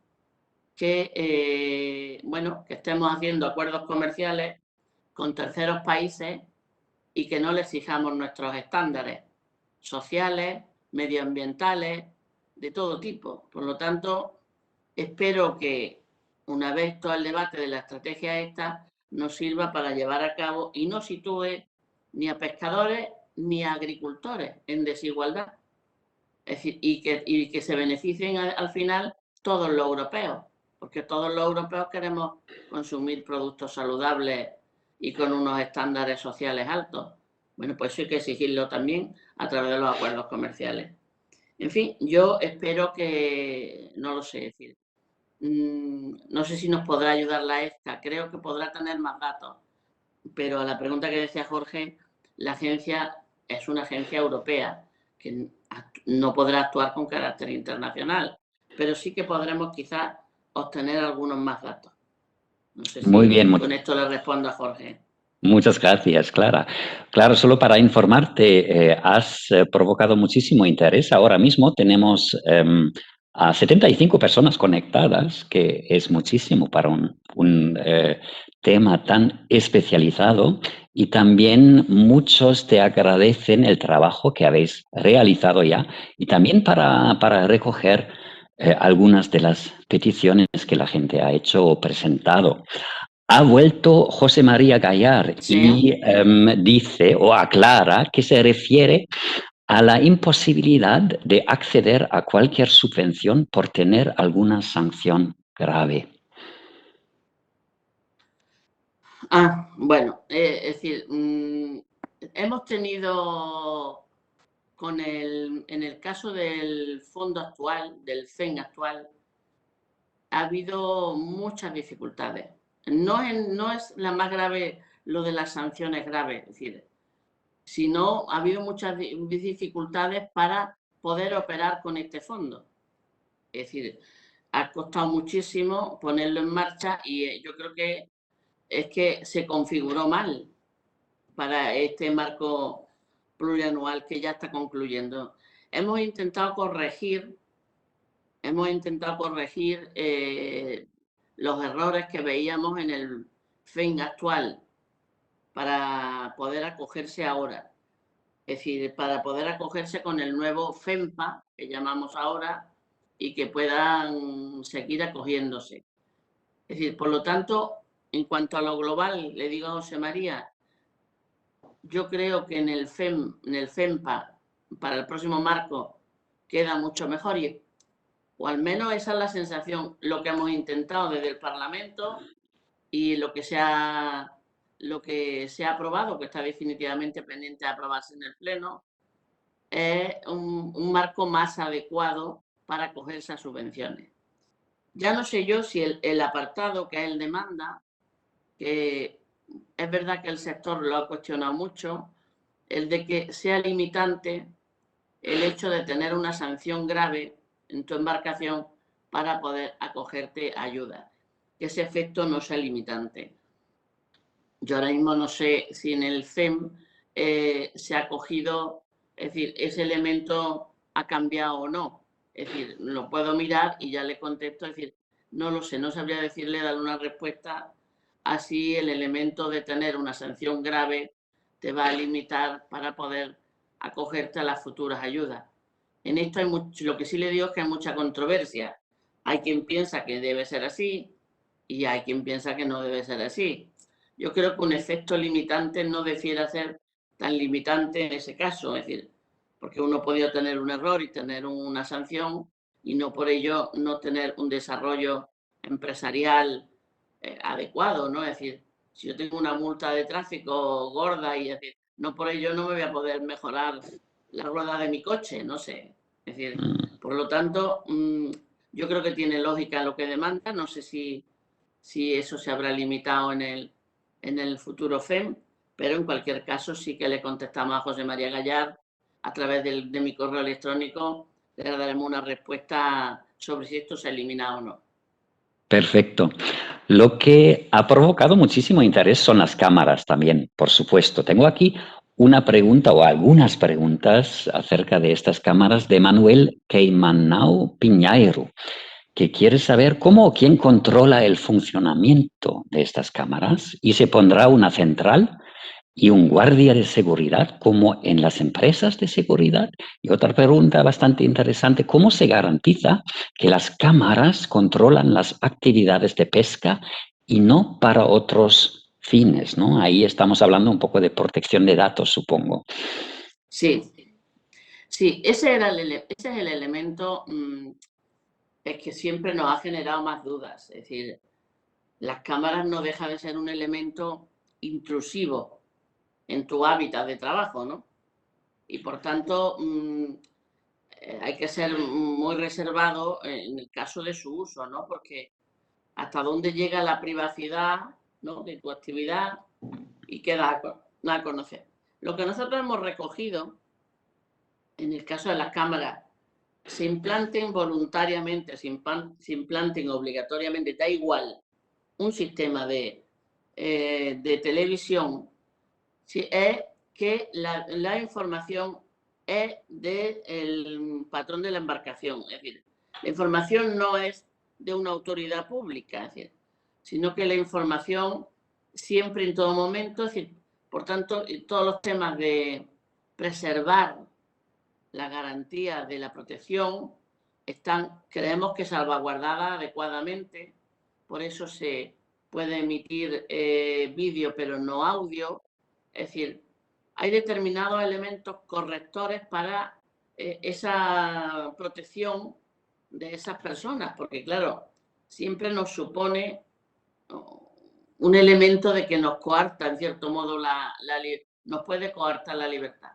Speaker 2: que, bueno, que estemos haciendo acuerdos comerciales con terceros países y que no les exijamos nuestros estándares sociales, medioambientales, de todo tipo. Por lo tanto, espero que una vez todo el debate de la estrategia esta nos sirva para llevar a cabo y no sitúe ni a pescadores ni a agricultores en desigualdad. Es decir, y que se beneficien al final todos los europeos, porque todos los europeos queremos consumir productos saludables y con unos estándares sociales altos. Bueno, pues eso hay que exigirlo también a través de los acuerdos comerciales. En fin, yo espero que, no lo sé, decir, no sé si nos podrá ayudar la EFCA, creo que podrá tener más datos, pero a la pregunta que decía Jorge, la agencia es una agencia europea que no podrá actuar con carácter internacional, pero sí que podremos quizás obtener algunos más datos. No sé
Speaker 1: Muy
Speaker 2: si
Speaker 1: bien,
Speaker 2: con esto le respondo a Jorge.
Speaker 1: muchas gracias, Clara. Claro, solo para informarte, has provocado muchísimo interés. Ahora mismo tenemos a 75 personas conectadas, que es muchísimo para un tema tan especializado. Y también muchos te agradecen el trabajo que habéis realizado ya y también para recoger algunas de las peticiones que la gente ha hecho o presentado. Ha vuelto José María Gallar y
Speaker 2: Sí.
Speaker 1: dice o aclara que se refiere a la imposibilidad de acceder a cualquier subvención por tener alguna sanción grave.
Speaker 2: Bueno, es decir, hemos tenido en el caso del fondo actual, del FEN actual, ha habido muchas dificultades. No es la más grave lo de las sanciones graves, es decir, sino ha habido muchas dificultades para poder operar con este fondo. Es decir, ha costado muchísimo ponerlo en marcha y yo creo que es que se configuró mal para este marco plurianual que ya está concluyendo. Hemos intentado corregir los errores que veíamos en el FEN actual para poder acogerse ahora. Es decir, para poder acogerse con el nuevo FEMPA, que llamamos ahora, y que puedan seguir acogiéndose. Es decir, por lo tanto, en cuanto a lo global, le digo a José María, yo creo que en el FEMPA, para el próximo marco, queda mucho mejor, o al menos esa es la sensación, lo que hemos intentado desde el Parlamento y lo que se ha aprobado, que está definitivamente pendiente de aprobarse en el Pleno, es un marco más adecuado para acogerse a subvenciones. Ya no sé yo si el apartado que es el demanda, que es verdad que el sector lo ha cuestionado mucho, el de que sea limitante el hecho de tener una sanción grave en tu embarcación para poder acogerte a ayuda. Que ese efecto no sea limitante. Yo ahora mismo no sé si en el FEM se ha cogido, es decir, ese elemento ha cambiado o no. Es decir, lo puedo mirar y ya le contesto, es decir, no lo sé, no sabría decirle, darle una respuesta así. El elemento de tener una sanción grave te va a limitar para poder acogerte a las futuras ayudas. En esto hay mucho, lo que sí le digo es que hay mucha controversia. Hay quien piensa que debe ser así y hay quien piensa que no debe ser así. Yo creo que un efecto limitante no debiera ser tan limitante en ese caso, es decir, porque uno podría tener un error y tener una sanción y no por ello no tener un desarrollo empresarial adecuado, ¿no? Es decir, si yo tengo una multa de tráfico gorda y es decir, no por ello no me voy a poder mejorar la rueda de mi coche, no sé. Es decir, por lo tanto, yo creo que tiene lógica lo que demanda, no sé si eso se habrá limitado en el futuro FEM, pero en cualquier caso sí que le contestamos a José María Gallard a través de mi correo electrónico, le daremos una respuesta sobre si esto se elimina o no.
Speaker 1: Perfecto. Lo que ha provocado muchísimo interés son las cámaras también, por supuesto. Tengo aquí una pregunta o algunas preguntas acerca de estas cámaras de Manuel Queimanau Piñairo, que quiere saber cómo o quién controla el funcionamiento de estas cámaras y se pondrá una central y un guardia de seguridad como en las empresas de seguridad. Y otra pregunta bastante interesante, ¿cómo se garantiza que las cámaras controlan las actividades de pesca y no para otros fines, ¿no? Ahí estamos hablando un poco de protección de datos, supongo.
Speaker 2: Sí, sí, ese es el elemento es que siempre nos ha generado más dudas. Es decir, las cámaras no dejan de ser un elemento intrusivo en tu hábitat de trabajo, ¿no? Y por tanto, hay que ser muy reservado en el caso de su uso, ¿no? Porque hasta dónde llega la privacidad, ¿no?, de tu actividad y queda a conocer. Lo que nosotros hemos recogido, en el caso de las cámaras, se implanten voluntariamente, se implanten obligatoriamente, da igual, un sistema de televisión, si es que la información es del patrón de la embarcación. Es decir, la información no es de una autoridad pública, es decir, sino que la información siempre, en todo momento, es decir, por tanto, todos los temas de preservar la garantía de la protección están, creemos que salvaguardada adecuadamente, por eso se puede emitir vídeo pero no audio, es decir, hay determinados elementos correctores para esa protección de esas personas, porque claro, siempre nos supone un elemento de que nos coarta, en cierto modo, nos puede coartar la libertad.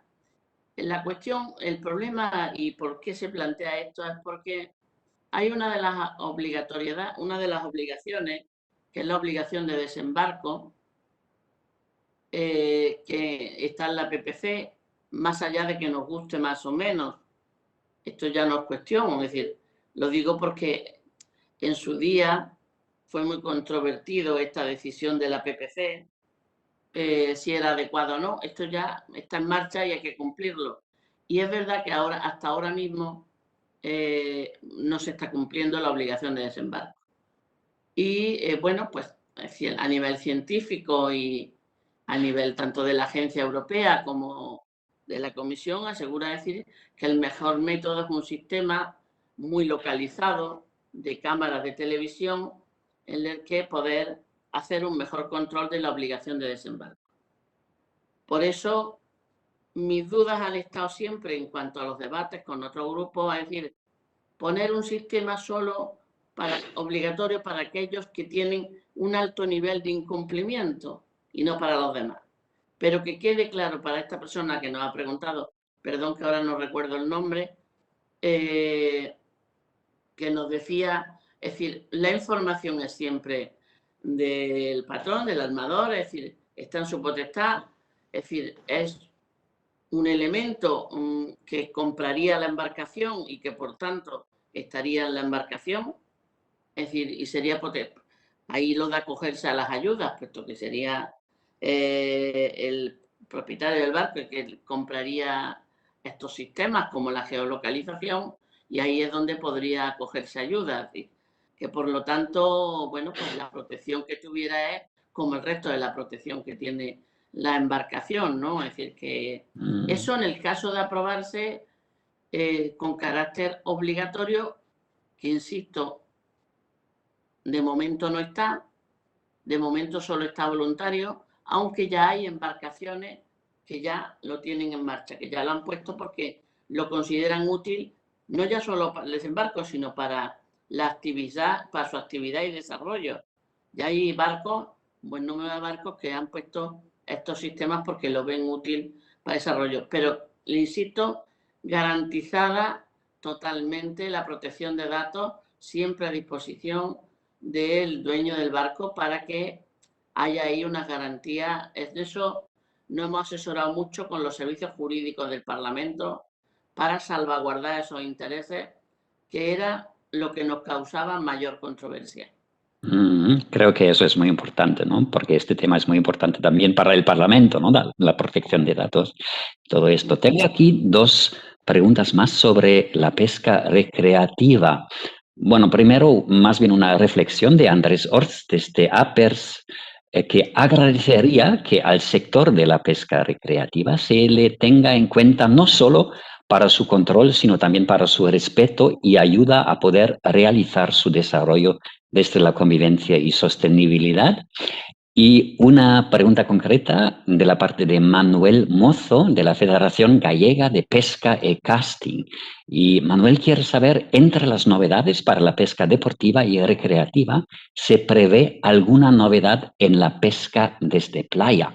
Speaker 2: La cuestión, el problema y por qué se plantea esto es porque hay una de las obligaciones, que es la obligación de desembarco, que está en la PPC, más allá de que nos guste más o menos. Esto ya no es cuestión, es decir, lo digo porque en su día fue muy controvertido esta decisión de la PPC, si era adecuado o no. Esto ya está en marcha y hay que cumplirlo. Y es verdad que ahora, hasta ahora mismo, no se está cumpliendo la obligación de desembarco. Y bueno, pues a nivel científico y a nivel tanto de la agencia europea como de la Comisión, asegura decir que el mejor método es un sistema muy localizado de cámaras de televisión en el que poder hacer un mejor control de la obligación de desembarco. Por eso, mis dudas han estado siempre en cuanto a los debates con otro grupo, es decir, poner un sistema solo obligatorio para aquellos que tienen un alto nivel de incumplimiento y no para los demás. Pero que quede claro para esta persona que nos ha preguntado, perdón que ahora no recuerdo el nombre, que nos decía, es decir, la información es siempre del patrón, del armador, es decir, está en su potestad, es decir, es un elemento que compraría la embarcación y que por tanto estaría en la embarcación, es decir, y sería ahí lo de acogerse a las ayudas, puesto que sería el propietario del barco el que compraría estos sistemas como la geolocalización y ahí es donde podría acogerse ayuda. Es decir, que por lo tanto, bueno, pues la protección que tuviera es como el resto de la protección que tiene la embarcación, ¿no? Es decir, que eso en el caso de aprobarse con carácter obligatorio, que insisto, de momento no está, de momento solo está voluntario, aunque ya hay embarcaciones que ya lo tienen en marcha, que ya lo han puesto porque lo consideran útil, no ya solo para el desembarco, sino para la actividad, para su actividad y desarrollo. Ya hay barcos, buen número de barcos que han puesto estos sistemas porque lo ven útil para desarrollo. Pero, le insisto, garantizada totalmente la protección de datos, siempre a disposición del dueño del barco para que haya ahí unas garantías. En eso nos hemos asesorado mucho con los servicios jurídicos del Parlamento para salvaguardar esos intereses, que era lo que nos causaba mayor controversia.
Speaker 1: Creo que eso es muy importante, ¿no? Porque este tema es muy importante también para el Parlamento, ¿no? La protección de datos, todo esto. Tengo aquí dos preguntas más sobre la pesca recreativa. Bueno, primero, más bien una reflexión de Andrés Orts desde APERS, que agradecería que al sector de la pesca recreativa se le tenga en cuenta no solo para su control, sino también para su respeto y ayuda a poder realizar su desarrollo desde la convivencia y sostenibilidad. Y una pregunta concreta de la parte de Manuel Mozo, de la Federación Gallega de Pesca y Casting. Y Manuel quiere saber, entre las novedades para la pesca deportiva y recreativa, ¿se prevé alguna novedad en la pesca desde playa?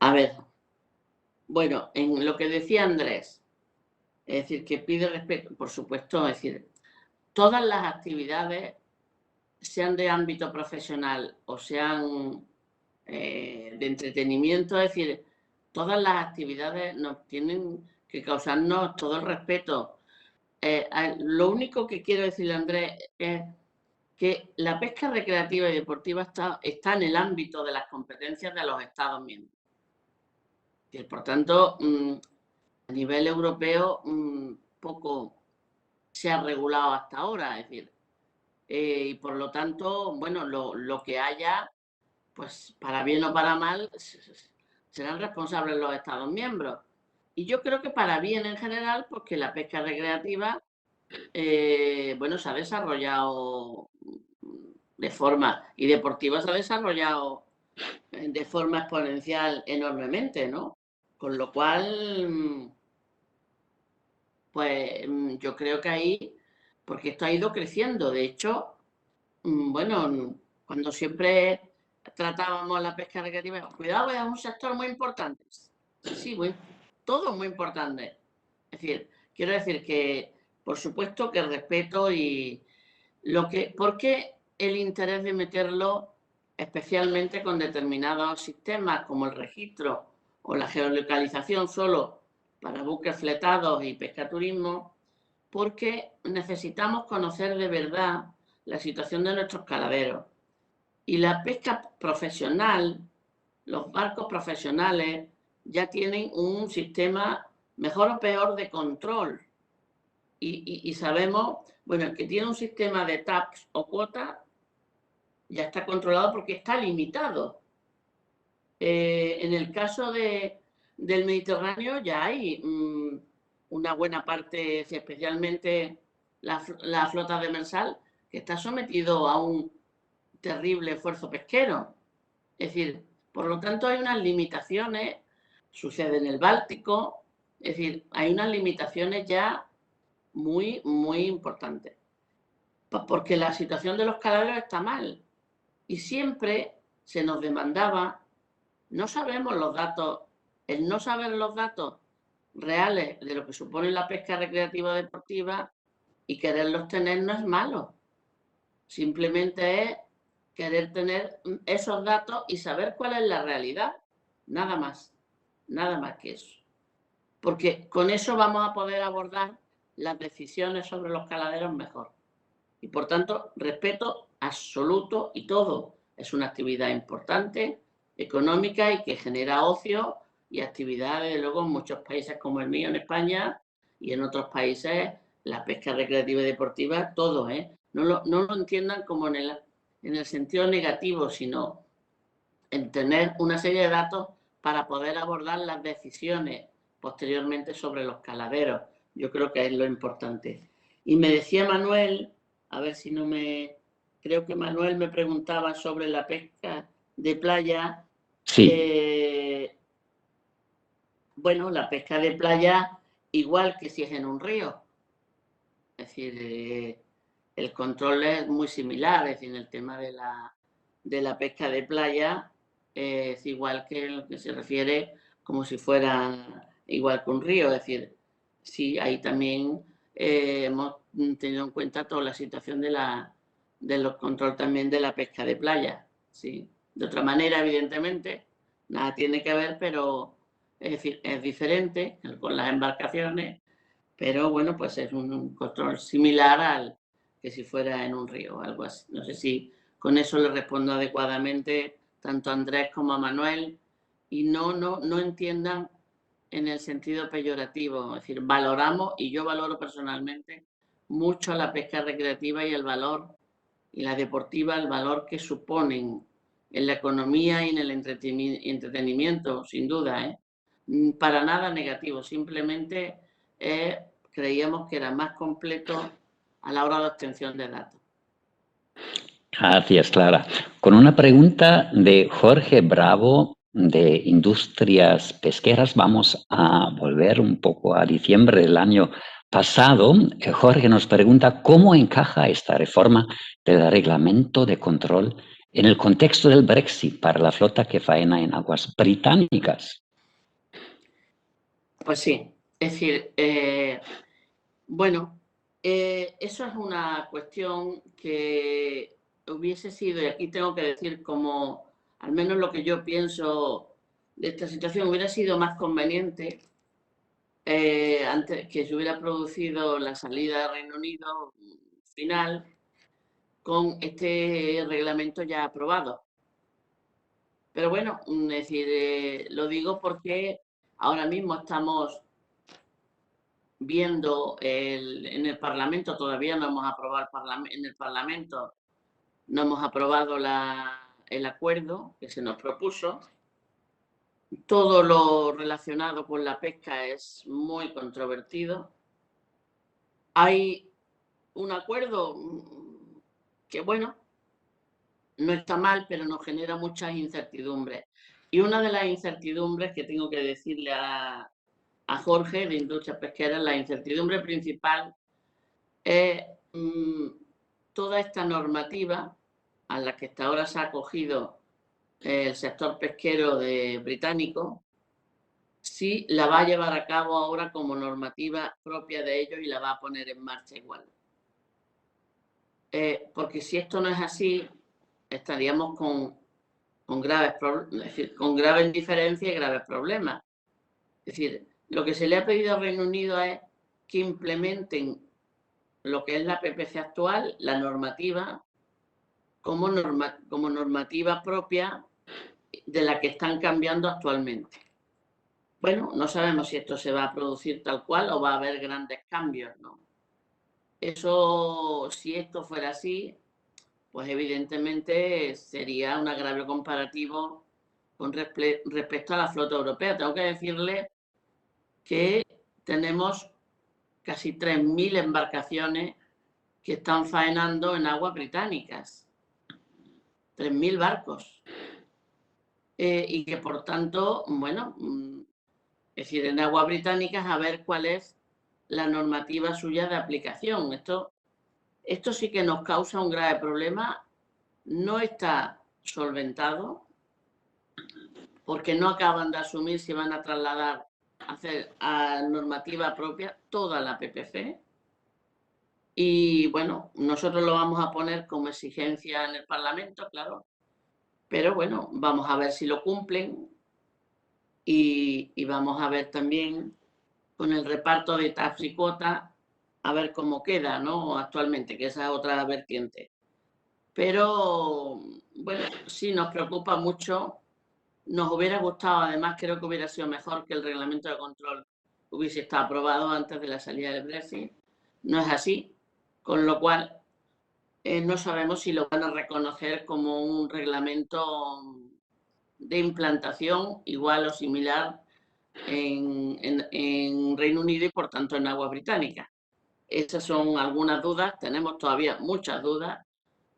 Speaker 2: A ver, bueno, en lo que decía Andrés, es decir, que pide respeto, por supuesto, es decir, todas las actividades, sean de ámbito profesional o sean de entretenimiento, es decir, todas las actividades nos tienen que causarnos todo el respeto. Lo único que quiero decirle, Andrés, es que la pesca recreativa y deportiva está en el ámbito de las competencias de los Estados miembros. Y por tanto, a nivel europeo, poco se ha regulado hasta ahora. Es decir, y por lo tanto, bueno, lo que haya, pues para bien o para mal, serán responsables los Estados miembros. Y yo creo que para bien en general, porque la pesca recreativa, bueno, se ha desarrollado de forma, y deportiva se ha desarrollado de forma exponencial enormemente, ¿no? Con lo cual, pues yo creo que ahí, porque esto ha ido creciendo. De hecho, bueno, cuando siempre tratábamos la pesca recreativa, cuidado, es un sector muy importante. Sí, todo muy importante. Es decir, quiero decir que, por supuesto, que respeto y ¿por qué el interés de meterlo especialmente con determinados sistemas como el registro o la geolocalización solo para buques fletados y pescaturismo? Porque necesitamos conocer de verdad la situación de nuestros caladeros. Y la pesca profesional, los barcos profesionales ya tienen un sistema mejor o peor de control. Y sabemos, bueno, el que tiene un sistema de TAPS o cuotas ya está controlado porque está limitado. En el caso del Mediterráneo ya hay una buena parte, especialmente la flota demersal, que está sometido a un terrible esfuerzo pesquero. Es decir, por lo tanto hay unas limitaciones, sucede en el Báltico, es decir, hay unas limitaciones ya muy, muy importantes. Porque la situación de los caladeros está mal. Y siempre se nos demandaba, no sabemos los datos, el no saber los datos reales de lo que supone la pesca recreativa deportiva y quererlos tener no es malo. Simplemente es querer tener esos datos y saber cuál es la realidad. Nada más que eso. Porque con eso vamos a poder abordar las decisiones sobre los caladeros mejor. Y por tanto, respeto absoluto y todo. Es una actividad importante, económica y que genera ocio y actividades. Luego en muchos países como el mío, en España, y en otros países, la pesca recreativa y deportiva, todo, ¿eh? No lo entiendan como en el sentido negativo, sino en tener una serie de datos para poder abordar las decisiones posteriormente sobre los caladeros. Yo creo que es lo importante. Y me decía Manuel, a ver si no me... Creo que Manuel me preguntaba sobre la pesca de playa.
Speaker 1: Sí.
Speaker 2: Bueno, la pesca de playa igual que si es en un río. Es decir, el control es muy similar, es decir, en el tema de la pesca de playa es igual que lo que se refiere como si fuera igual que un río, es decir, sí, ahí también hemos tenido en cuenta toda la situación de los control también de la pesca de playa, sí. De otra manera, evidentemente, nada tiene que ver, pero es decir, es diferente con las embarcaciones, pero bueno, pues es un control similar al que si fuera en un río o algo así. No sé si con eso le respondo adecuadamente tanto a Andrés como a Manuel, y no entiendan en el sentido peyorativo, es decir, valoramos, y yo valoro personalmente mucho la pesca recreativa y el valor, y la deportiva, el valor que suponen en la economía y en el entretenimiento, sin duda, ¿eh? Para nada negativo, simplemente creíamos que era más completo a la hora de obtención de datos.
Speaker 1: Gracias, Clara. Con una pregunta de Jorge Bravo de Industrias Pesqueras, vamos a volver un poco a diciembre del año pasado. Jorge nos pregunta cómo encaja esta reforma del reglamento de control en el contexto del Brexit para la flota que faena en aguas británicas.
Speaker 2: Pues sí, es decir, bueno, eso es una cuestión que hubiese sido, y aquí tengo que decir como, al menos lo que yo pienso de esta situación, hubiera sido más conveniente antes que se hubiera producido la salida del Reino Unido final con este reglamento ya aprobado. Pero bueno, es decir, lo digo porque ahora mismo estamos viendo en el Parlamento, todavía no hemos aprobado en el Parlamento, no hemos aprobado el acuerdo que se nos propuso. Todo lo relacionado con la pesca es muy controvertido. Hay un acuerdo que, bueno, no está mal, pero nos genera muchas incertidumbres. Y una de las incertidumbres que tengo que decirle a Jorge de Industrias Pesqueras, la incertidumbre principal es toda esta normativa a la que hasta ahora se ha acogido el sector pesquero británico, si la va a llevar a cabo ahora como normativa propia de ellos y la va a poner en marcha igual. Porque si esto no es así, estaríamos con graves diferencias y graves problemas. Es decir, lo que se le ha pedido al Reino Unido es que implementen lo que es la PPC actual, la normativa, como normativa propia de la que están cambiando actualmente. Bueno, no sabemos si esto se va a producir tal cual o va a haber grandes cambios, ¿no? Eso, si esto fuera así, pues evidentemente sería un agravio comparativo con respecto a la flota europea. Tengo que decirle que tenemos casi 3.000 embarcaciones que están faenando en aguas británicas. 3.000 barcos. Y que por tanto, bueno, es decir, en aguas británicas a ver cuál es la normativa suya de aplicación. Esto sí que nos causa un grave problema. No está solventado porque no acaban de asumir si van a trasladar a hacer a normativa propia toda la PPC. Y bueno, nosotros lo vamos a poner como exigencia en el Parlamento, claro. Pero bueno, vamos a ver si lo cumplen y vamos a ver también con el reparto de tax y cuota, a ver cómo queda, ¿no? Actualmente, que esa es otra vertiente. Pero bueno, sí nos preocupa mucho Nos hubiera gustado, además creo que hubiera sido mejor que el reglamento de control hubiese estado aprobado antes de la salida del Brexit. No es así, con lo cual no sabemos si lo van a reconocer como un reglamento de implantación igual o similar en Reino Unido y por tanto en aguas británicas. Esas son algunas dudas, tenemos todavía muchas dudas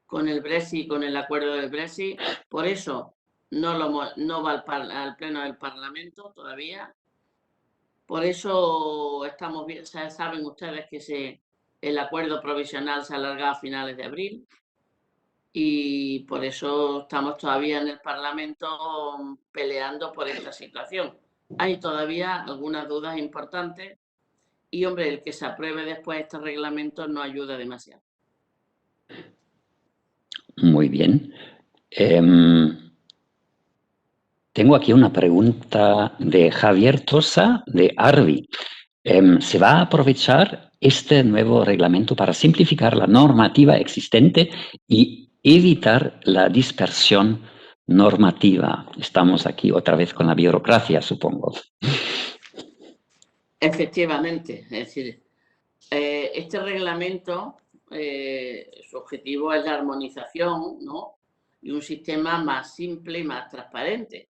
Speaker 2: con el Brexit, con el acuerdo del Brexit, por eso no va al pleno del Parlamento todavía, por eso estamos bien, saben ustedes que el acuerdo provisional se alarga a finales de abril y por eso estamos todavía en el Parlamento peleando por esta situación. Hay todavía algunas dudas importantes y, hombre, el que se apruebe después este reglamento no ayuda demasiado.
Speaker 1: Muy bien. Tengo aquí una pregunta de Javier Tosa, de Arvi. ¿Se va a aprovechar este nuevo reglamento para simplificar la normativa existente y evitar la dispersión normativa? Estamos aquí otra vez con la burocracia, supongo.
Speaker 2: Efectivamente, es decir, este reglamento, su objetivo es la armonización, ¿no? Y un sistema más simple y más transparente.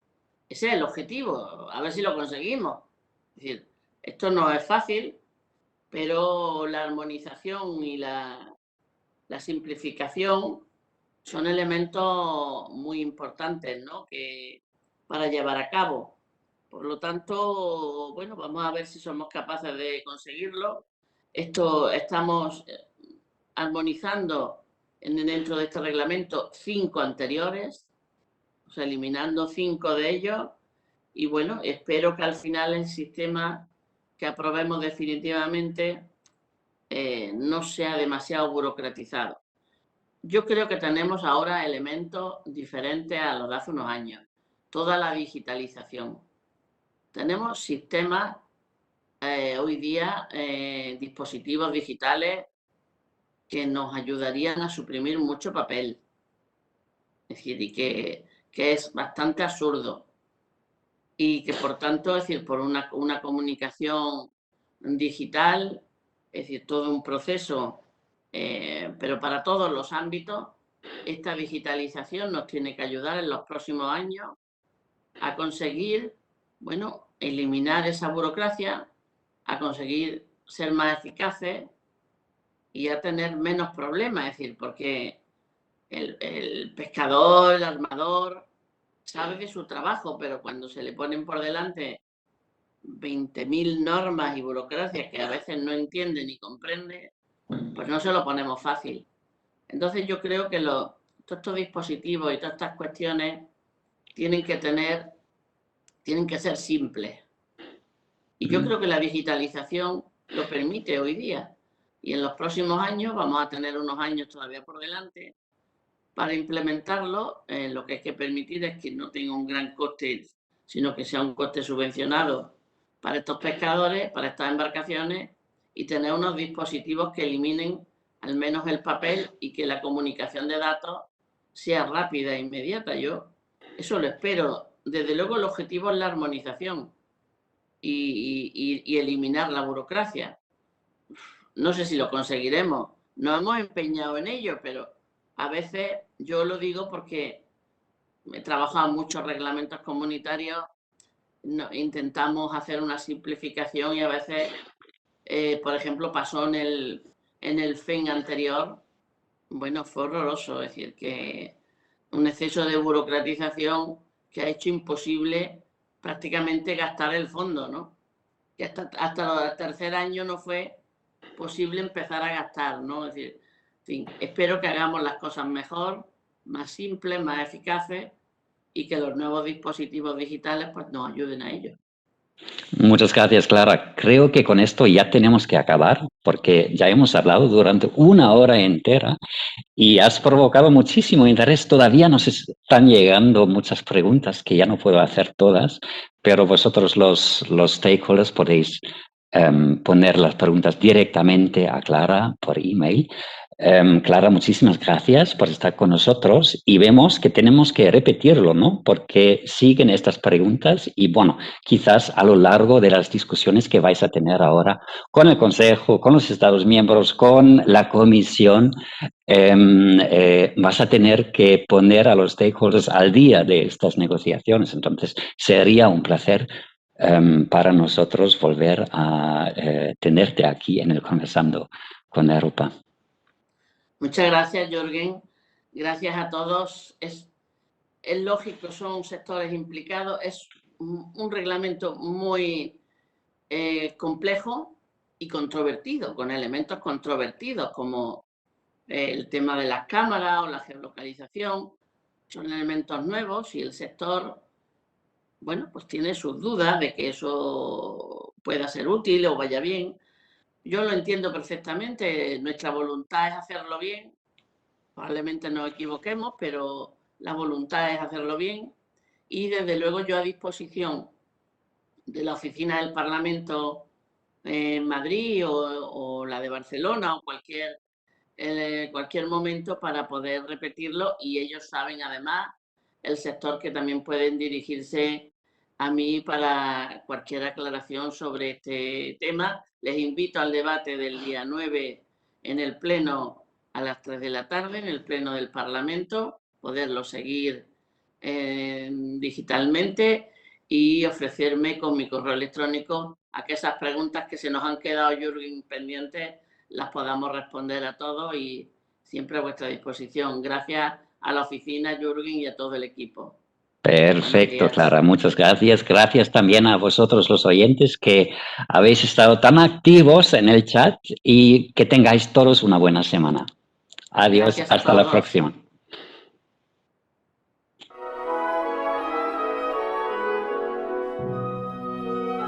Speaker 2: Ese es el objetivo, a ver si lo conseguimos. Es decir, esto no es fácil, pero la armonización y la simplificación son elementos muy importantes, ¿no? Para llevar a cabo. Por lo tanto, bueno, vamos a ver si somos capaces de conseguirlo. Estamos armonizando dentro de este reglamento 5 anteriores, o sea, eliminando 5 de ellos. Y bueno, espero que al final el sistema que aprobemos definitivamente no sea demasiado burocratizado. Yo creo que tenemos ahora elementos diferentes a los de hace unos años. Toda la digitalización. Tenemos sistemas hoy día, dispositivos digitales que nos ayudarían a suprimir mucho papel. Es decir, y que es bastante absurdo. Y que por tanto, es decir, por una comunicación digital, es decir, todo un proceso, pero para todos los ámbitos, esta digitalización nos tiene que ayudar en los próximos años a conseguir, bueno, eliminar esa burocracia, a conseguir ser más eficaces y a tener menos problemas, es decir, porque el pescador, el armador, sabe de su trabajo, pero cuando se le ponen por delante 20.000 normas y burocracias que a veces no entiende ni comprende, pues no se lo ponemos fácil. Entonces yo creo que todos estos dispositivos y todas estas cuestiones tienen que ser simples. Y yo creo que la digitalización lo permite hoy día. Y en los próximos años vamos a tener unos años todavía por delante para implementarlo. Lo que hay que permitir es que no tenga un gran coste, sino que sea un coste subvencionado para estos pescadores, para estas embarcaciones, y tener unos dispositivos que eliminen al menos el papel y que la comunicación de datos sea rápida e inmediata. Yo eso lo espero. Desde luego el objetivo es la armonización y eliminar la burocracia. No sé si lo conseguiremos. Nos hemos empeñado en ello, pero a veces yo lo digo porque he trabajado en muchos reglamentos comunitarios, intentamos hacer una simplificación y a veces, por ejemplo, pasó en el FEN anterior, bueno, fue horroroso, es decir, que un exceso de burocratización que ha hecho imposible prácticamente gastar el fondo, ¿no? Que hasta el tercer año no fue posible empezar a gastar, ¿no? Es decir, en fin, espero que hagamos las cosas mejor, más simples, más eficaces y que los nuevos dispositivos digitales pues nos ayuden a ello.
Speaker 1: Muchas gracias, Clara. Creo que con esto ya tenemos que acabar porque ya hemos hablado durante 1 hora entera y has provocado muchísimo interés. Todavía nos están llegando muchas preguntas que ya no puedo hacer todas, pero vosotros los stakeholders podéis poner las preguntas directamente a Clara por email. Clara, muchísimas gracias por estar con nosotros y vemos que tenemos que repetirlo, ¿no? Porque siguen estas preguntas y, bueno, quizás a lo largo de las discusiones que vais a tener ahora con el Consejo, con los Estados miembros, con la Comisión, vas a tener que poner a los stakeholders al día de estas negociaciones. Entonces, sería un placer para nosotros volver a tenerte aquí en el Conversando con Europa.
Speaker 2: Muchas gracias, Jürgen. Gracias a todos. Es lógico, son sectores implicados. Es un reglamento muy complejo y controvertido, con elementos controvertidos como el tema de las cámaras o la geolocalización. Son elementos nuevos y el sector, bueno, pues tiene sus dudas de que eso pueda ser útil o vaya bien. Yo lo entiendo perfectamente, nuestra voluntad es hacerlo bien, probablemente nos equivoquemos, pero la voluntad es hacerlo bien y desde luego yo a disposición de la oficina del Parlamento en Madrid o la de Barcelona o cualquier momento para poder repetirlo y ellos saben además el sector que también pueden dirigirse a mí para cualquier aclaración sobre este tema. Les invito al debate del día 9 en el Pleno a las 3 de la tarde, en el Pleno del Parlamento, poderlo seguir digitalmente y ofrecerme con mi correo electrónico a que esas preguntas que se nos han quedado, Jürgen, pendientes, las podamos responder a todos y siempre a vuestra disposición. Gracias a la oficina, Jürgen, y a todo el equipo.
Speaker 1: Perfecto, Clara, muchas gracias. Gracias también a vosotros los oyentes que habéis estado tan activos en el chat y que tengáis todos una buena semana. Adiós, hasta la próxima.